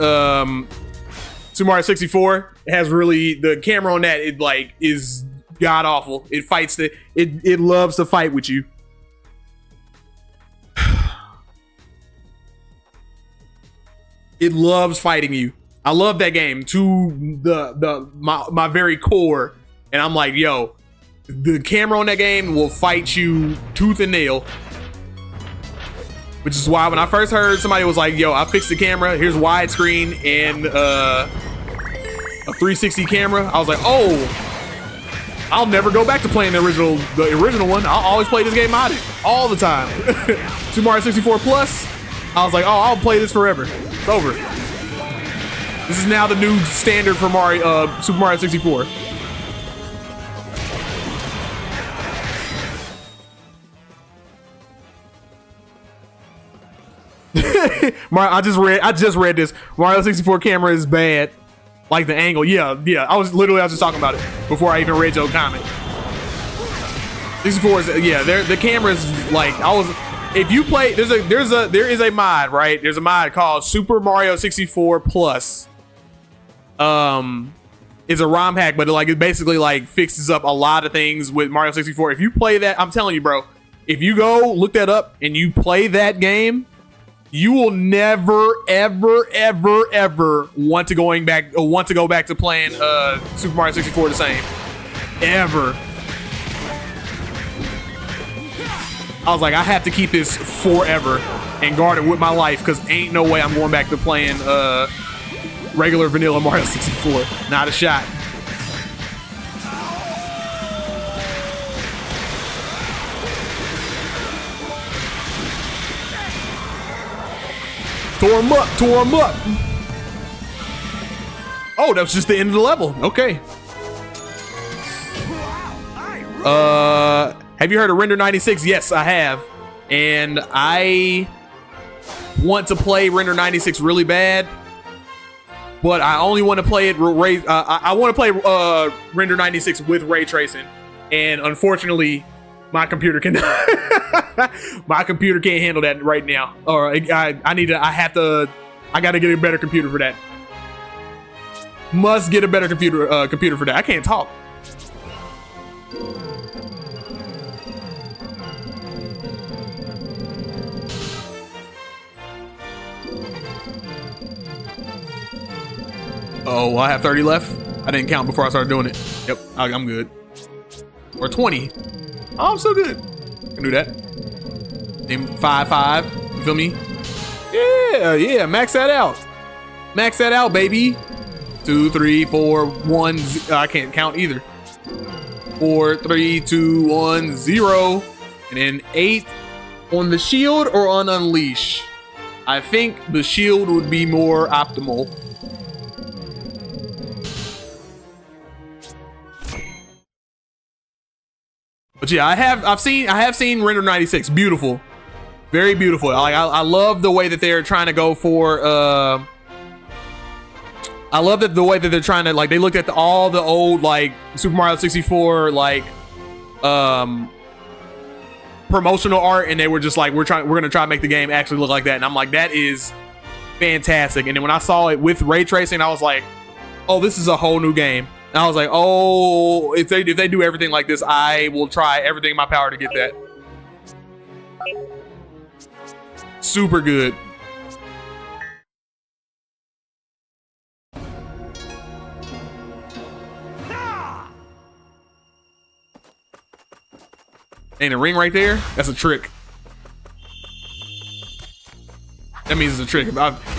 Super Mario 64 has really the camera on that. It like is god awful. It fights it loves to fight with you. It loves fighting you. I love that game to my very core, and I'm like, yo, the camera on that game will fight you tooth and nail. Which is why when I first heard somebody was like, yo, I fixed the camera, here's widescreen and a 360 camera, I was like, oh, I'll never go back to playing the original one. I'll always play this game modded all the time. Super Mario 64 Plus, I was like, oh, I'll play this forever. It's over. This is now the new standard for Super Mario 64. I just read this. Mario 64 camera is bad. Like the angle. Yeah. I was just talking about it before I even read your comment. 64 is the camera is like if you play there is a mod, right? There's a mod called Super Mario 64 Plus. is a ROM hack, but it basically like fixes up a lot of things with Mario 64. If you play that, I'm telling you, bro, if you go look that up and you play that game, you will never, ever, ever, ever want to go back to playing Super Mario 64 the same. Ever. I was like, I have to keep this forever and guard it with my life, because ain't no way I'm going back to playing regular vanilla Mario 64. Not a shot. Tore him up, tore him up. Oh, that was just the end of the level. Okay. Have you heard of Render 96? Yes, I have. And I want to play Render 96 really bad, but I only want to play it I want to play Render 96 with ray tracing, and unfortunately my computer can my computer can't handle that right now. Or I gotta get a better computer for that. Must get a better computer for that. I can't talk. Oh, I have 30 left. I didn't count before I started doing it. Yep, I'm good. Or 20. Oh, I'm so good. Can do that. Name 5-5. You feel me? Yeah. Max that out. Max that out, baby. 2, 3, 4, 1. I can't count either. 4, 3, 2, 1, 0. And then 8 on the shield or on unleash. I think the shield would be more optimal. But yeah, I have seen Render 96. Beautiful, very beautiful. I love the way that they're trying to go for. I love that the way that they're trying to, like, they looked at all the old like Super Mario 64 like promotional art, and they were just like, we're gonna try to make the game actually look like that. And I'm like, that is fantastic. And then when I saw it with ray tracing, I was like, oh, this is a whole new game. And I was like, oh, if they do everything like this, I will try everything in my power to get that. Super good. Ain't a ring right there? That's a trick. That means it's a trick.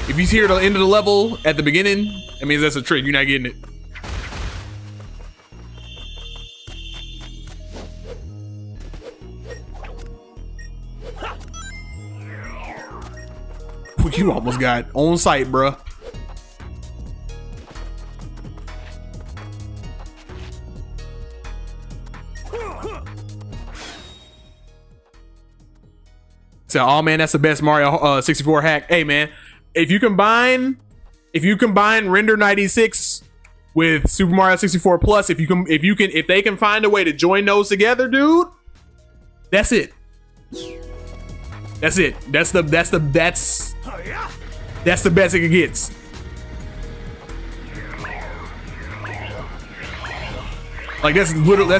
If you see at the end of the level at the beginning, that means that's a trick. You're not getting it. You almost got on site, bruh. So, oh man, that's the best Mario 64 hack. Hey man, if you combine Render 96 with Super Mario 64 Plus, if they can find a way to join those together, dude, that's it. That's it. That's the best it gets. Like that's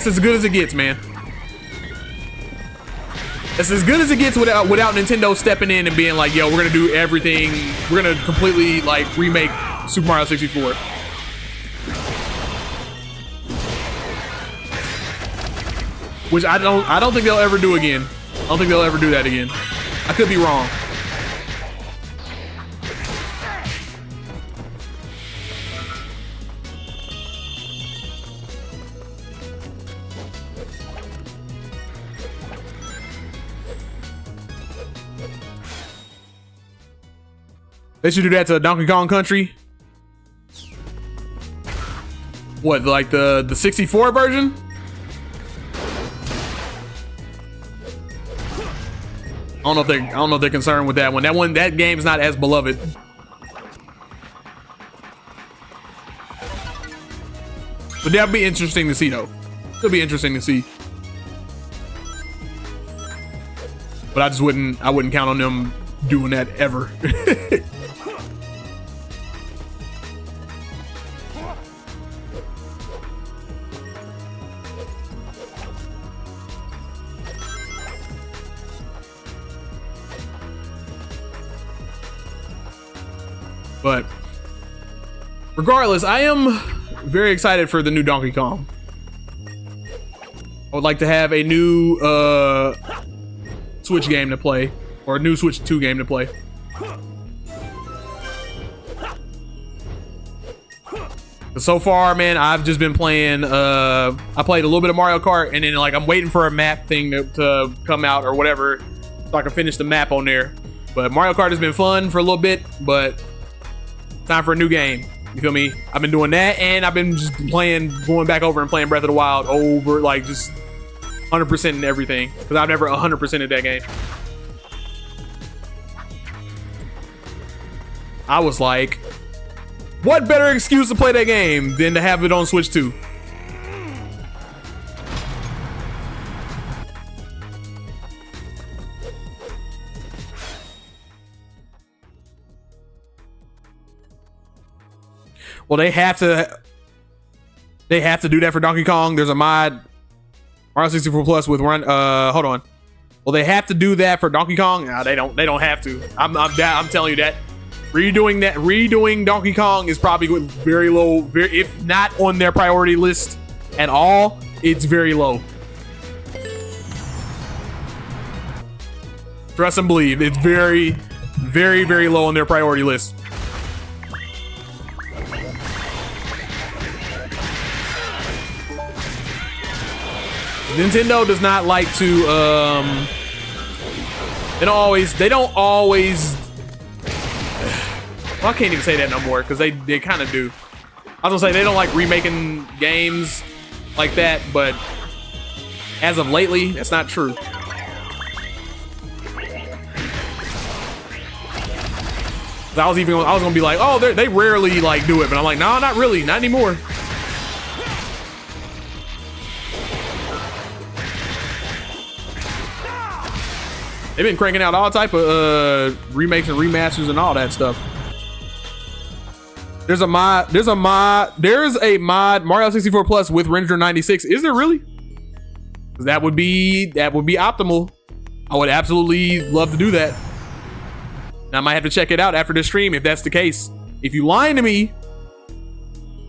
as good as it gets, man. That's as good as it gets without Nintendo stepping in and being like, yo, we're gonna do everything. We're gonna completely like remake Super Mario 64. Which I don't think they'll ever do again. I don't think they'll ever do that again. I could be wrong. They should do that to Donkey Kong Country. What, like the 64 version? I don't know if they're concerned with that one. That game's not as beloved. But that'd be interesting to see though. It'll be interesting to see. But I wouldn't count on them doing that ever. But regardless, I am very excited for the new Donkey Kong. I would like to have a new Switch game to play, or a new Switch 2 game to play. But so far, man, I've just been playing. I played a little bit of Mario Kart, and then like I'm waiting for a map thing to come out or whatever, so I can finish the map on there. But Mario Kart has been fun for a little bit, but time for a new game. You feel me? I've been doing that, and I've been just going back over and playing Breath of the Wild over, like just 100% in everything, because I've never 100% in that game. I was like, what better excuse to play that game than to have it on Switch 2? Well, they have to do that for Donkey Kong. There's a mod, Mario 64 Plus with run. Hold on. Well, they have to do that for Donkey Kong. No, they don't. They don't have to. I'm telling you that. Redoing Donkey Kong is probably very low. If not on their priority list at all, it's very low. Trust and believe. It's very, very, very low on their priority list. Nintendo does not like to they don't always well, I can't even say that no more because they kind of do. I was gonna say they don't like remaking games like that, but as of lately, that's not true. I was gonna be like, oh, they rarely like do it, but I'm like, no, not really, not anymore. They've been cranking out all type of remakes and remasters and all that stuff. There's a mod Mario 64 Plus with Render 96. Is there really? That would be optimal. I would absolutely love to do that. I might have to check it out after this stream if that's the case. If you lying to me,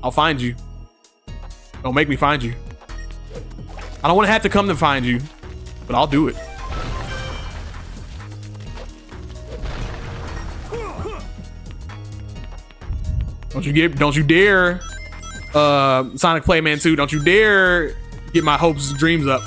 I'll find you. Don't make me find you. I don't want to have to come to find you, but I'll do it. Don't you dare, Sonic Playman 2. Don't you dare get my hopes and dreams up.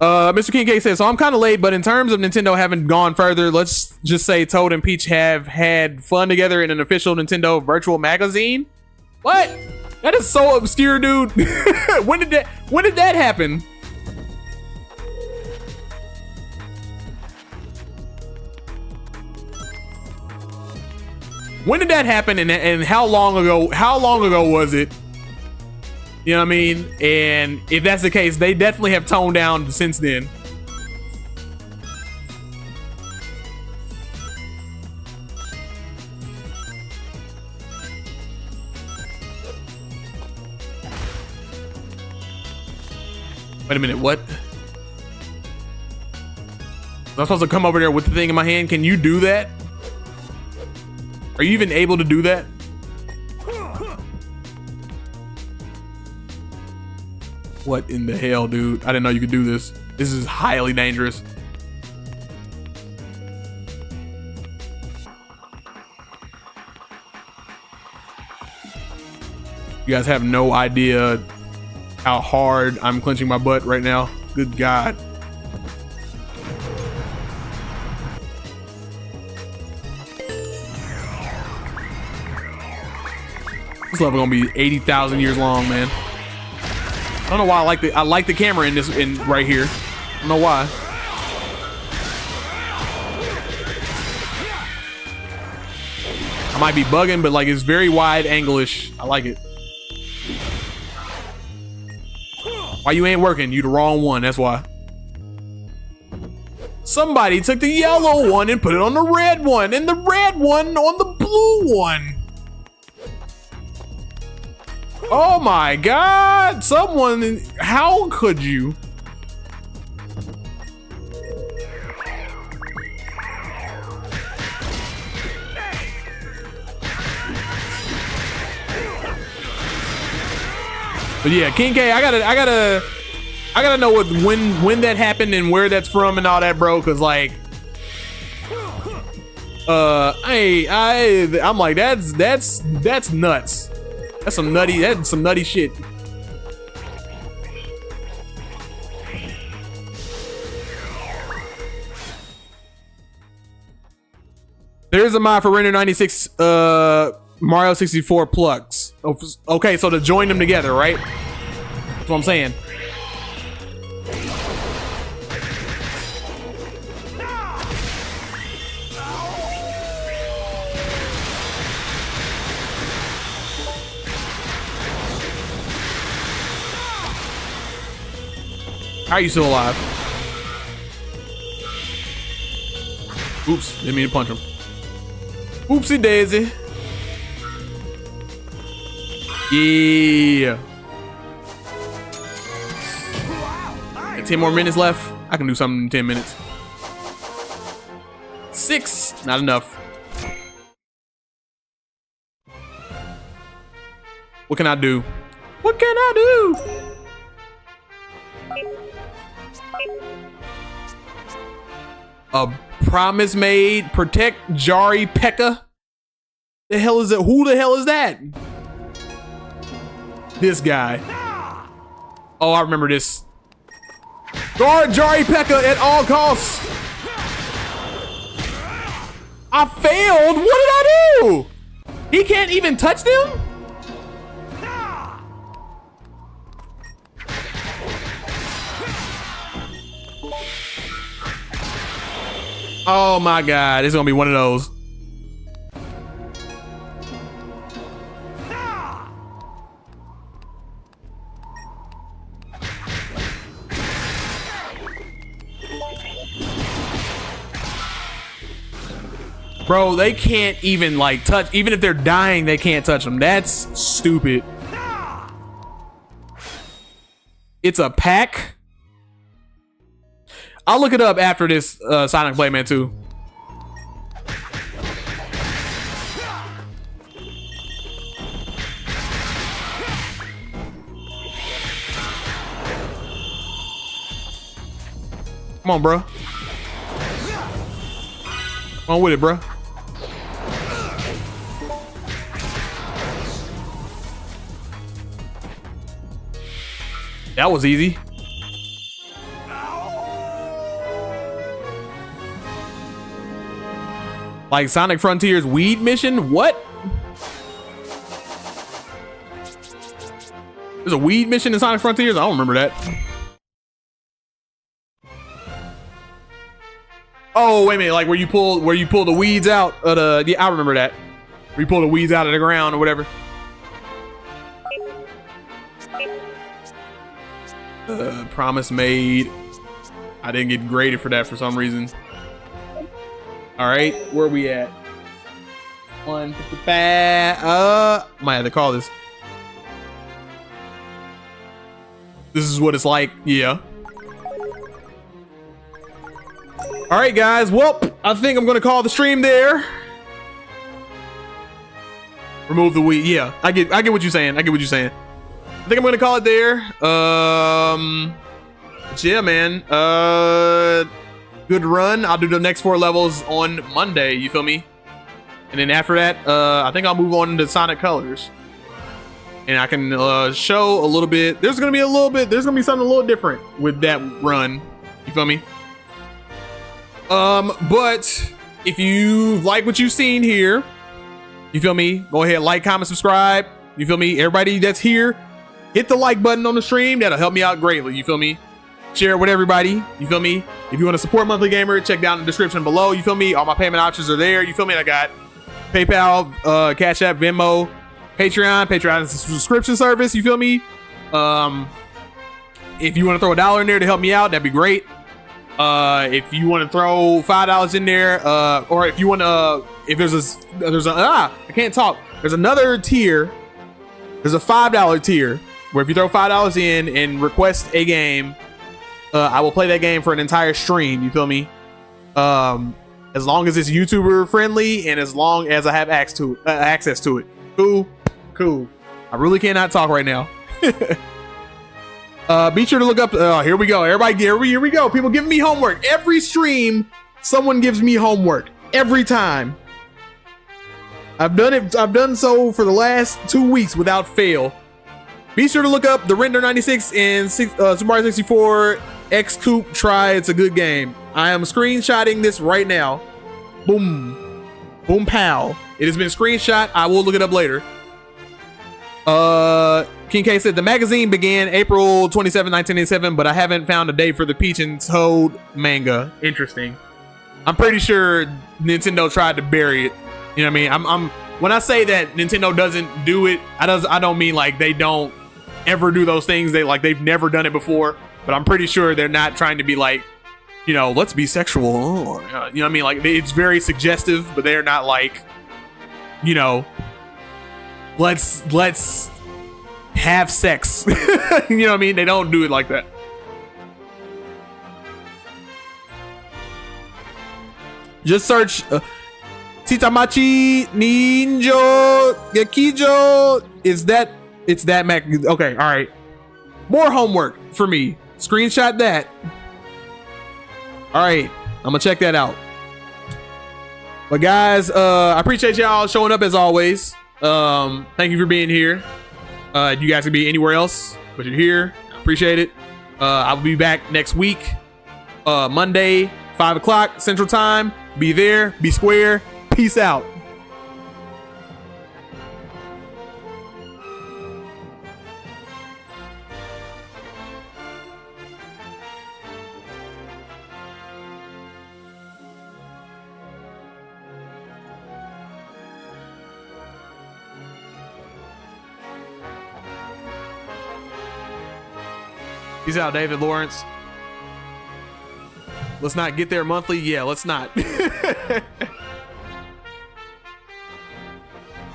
Mr. King K says, so I'm kind of late, but in terms of Nintendo having gone further, let's just say Toad and Peach have had fun together in an official Nintendo virtual magazine. What? That is so obscure, dude. When did that happen? When did that happen, and how long ago was it? You know what I mean? And if that's the case, they definitely have toned down since then. Wait a minute, what? I'm supposed to come over there with the thing in my hand? Can you do that? Are you even able to do that? What in the hell, dude? I didn't know you could do this. This is highly dangerous. You guys have no idea how hard I'm clenching my butt right now. Good God. This level gonna be 80,000 years long, man. I don't know why I like the camera in right here. I don't know why. I might be bugging, but like it's very wide angle-ish. I like it. Why you ain't working? You the wrong one, that's why. Somebody took the yellow one and put it on the red one, and the red one on the blue one. Oh my God, someone, how could you? But yeah, King K, I gotta know when that happened and where that's from and all that, bro. Cause like, I'm like, that's nuts. That's some nutty shit. There's a mod for Render 96 Mario 64 plugs. Okay, so to join them together, right? That's what I'm saying. How are you still alive? Oops, didn't mean to punch him. Oopsie daisy. Yeah. 10 more minutes left. I can do something in 10 minutes. 6, not enough. What can I do? What can I do? A promise made. Protect Jari Pekka. The hell is it? Who the hell is that? This guy. Oh, I remember this. Guard Jari Pekka at all costs. I failed. What did I do? He can't even touch them? Oh my God, it's gonna be one of those. Bro, they can't even like touch, even if they're dying, they can't touch them. That's stupid. It's a pack. I'll look it up after this Sonic Playman 2. Come on, bro. Come on with it, bro. That was easy. Like Sonic Frontiers weed mission? What? There's a weed mission in Sonic Frontiers? I don't remember that. Oh, wait a minute, like where you pull the weeds out of the, yeah, I remember that. Where you pull the weeds out of the ground or whatever. Promise made. I didn't get graded for that for some reason. All right, where are we at? 155. Might have to call this. This is what it's like. Yeah. All right, guys. Well, I think I'm gonna call the stream there. Remove the weed. Yeah, I get what you're saying. I get what you're saying. I think I'm gonna call it there. Yeah, man. Good run. I'll do the next 4 levels on Monday. You feel me? And then after that, I think I'll move on into Sonic Colors, and I can show a little bit. There's gonna be something a little different with that run. You feel me? But if you like what you've seen here, you feel me? Go ahead, like, comment, subscribe. You feel me? Everybody that's here, hit the like button on the stream. That'll help me out greatly. You feel me? Share it with everybody. You feel me? If you want to support Monthly Gamer, check down in the description below. You feel me? All my payment options are there. You feel me? I got PayPal, Cash App, Venmo, Patreon. Patreon is a subscription service. You feel me? If you want to throw $1 in there to help me out, that'd be great. If you want to throw $5 in there, or if you want to, if there's I can't talk. There's another tier. There's a $5 tier where if you throw $5 in and request a game, I will play that game for an entire stream. You feel me? As long as it's YouTuber friendly and as long as I have access to it. Cool. I really cannot talk right now. Be sure to look up. Here we go. Everybody, here we go. People giving me homework. Every stream, someone gives me homework. Every time. I've done it. I've done so for the last 2 weeks without fail. Be sure to look up the Render 96 and Super Mario 64 X Coupe Try. It's a good game. I am screenshotting this right now. Boom. Boom pow. It has been screenshot. I will look it up later. King K said the magazine began April 27, 1987, but I haven't found a date for the Peach and Toad manga. Interesting. I'm pretty sure Nintendo tried to bury it. You know what I mean? I'm when I say that Nintendo doesn't do it, I don't mean like they don't ever do those things. They've never done it before, but I'm pretty sure they're not trying to be like, you know, let's be sexual. Or, you know what I mean? Like it's very suggestive, but they're not like, you know, let's have sex. You know what I mean? They don't do it like that. Just search Titamachi Ninjo Yakijo. It's that Mac. Okay, all right. More homework for me. Screenshot that. All right, I'm gonna check that out. But guys, I appreciate y'all showing up as always. Thank you for being here. You guys can be anywhere else, but you're here. I appreciate it. I'll be back next week, Monday, 5 o'clock Central Time. Be there, be square. Peace out. Peace out, David Lawrence. Let's not get there monthly. Yeah, let's not.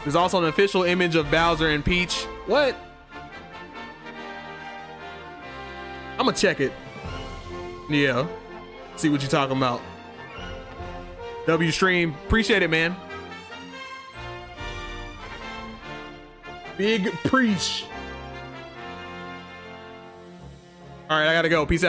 There's also an official image of Bowser and Peach. What? I'm gonna check it. Yeah. See what you're talking about. W stream. Appreciate it, man. Big preach. All right, I gotta go. Peace out.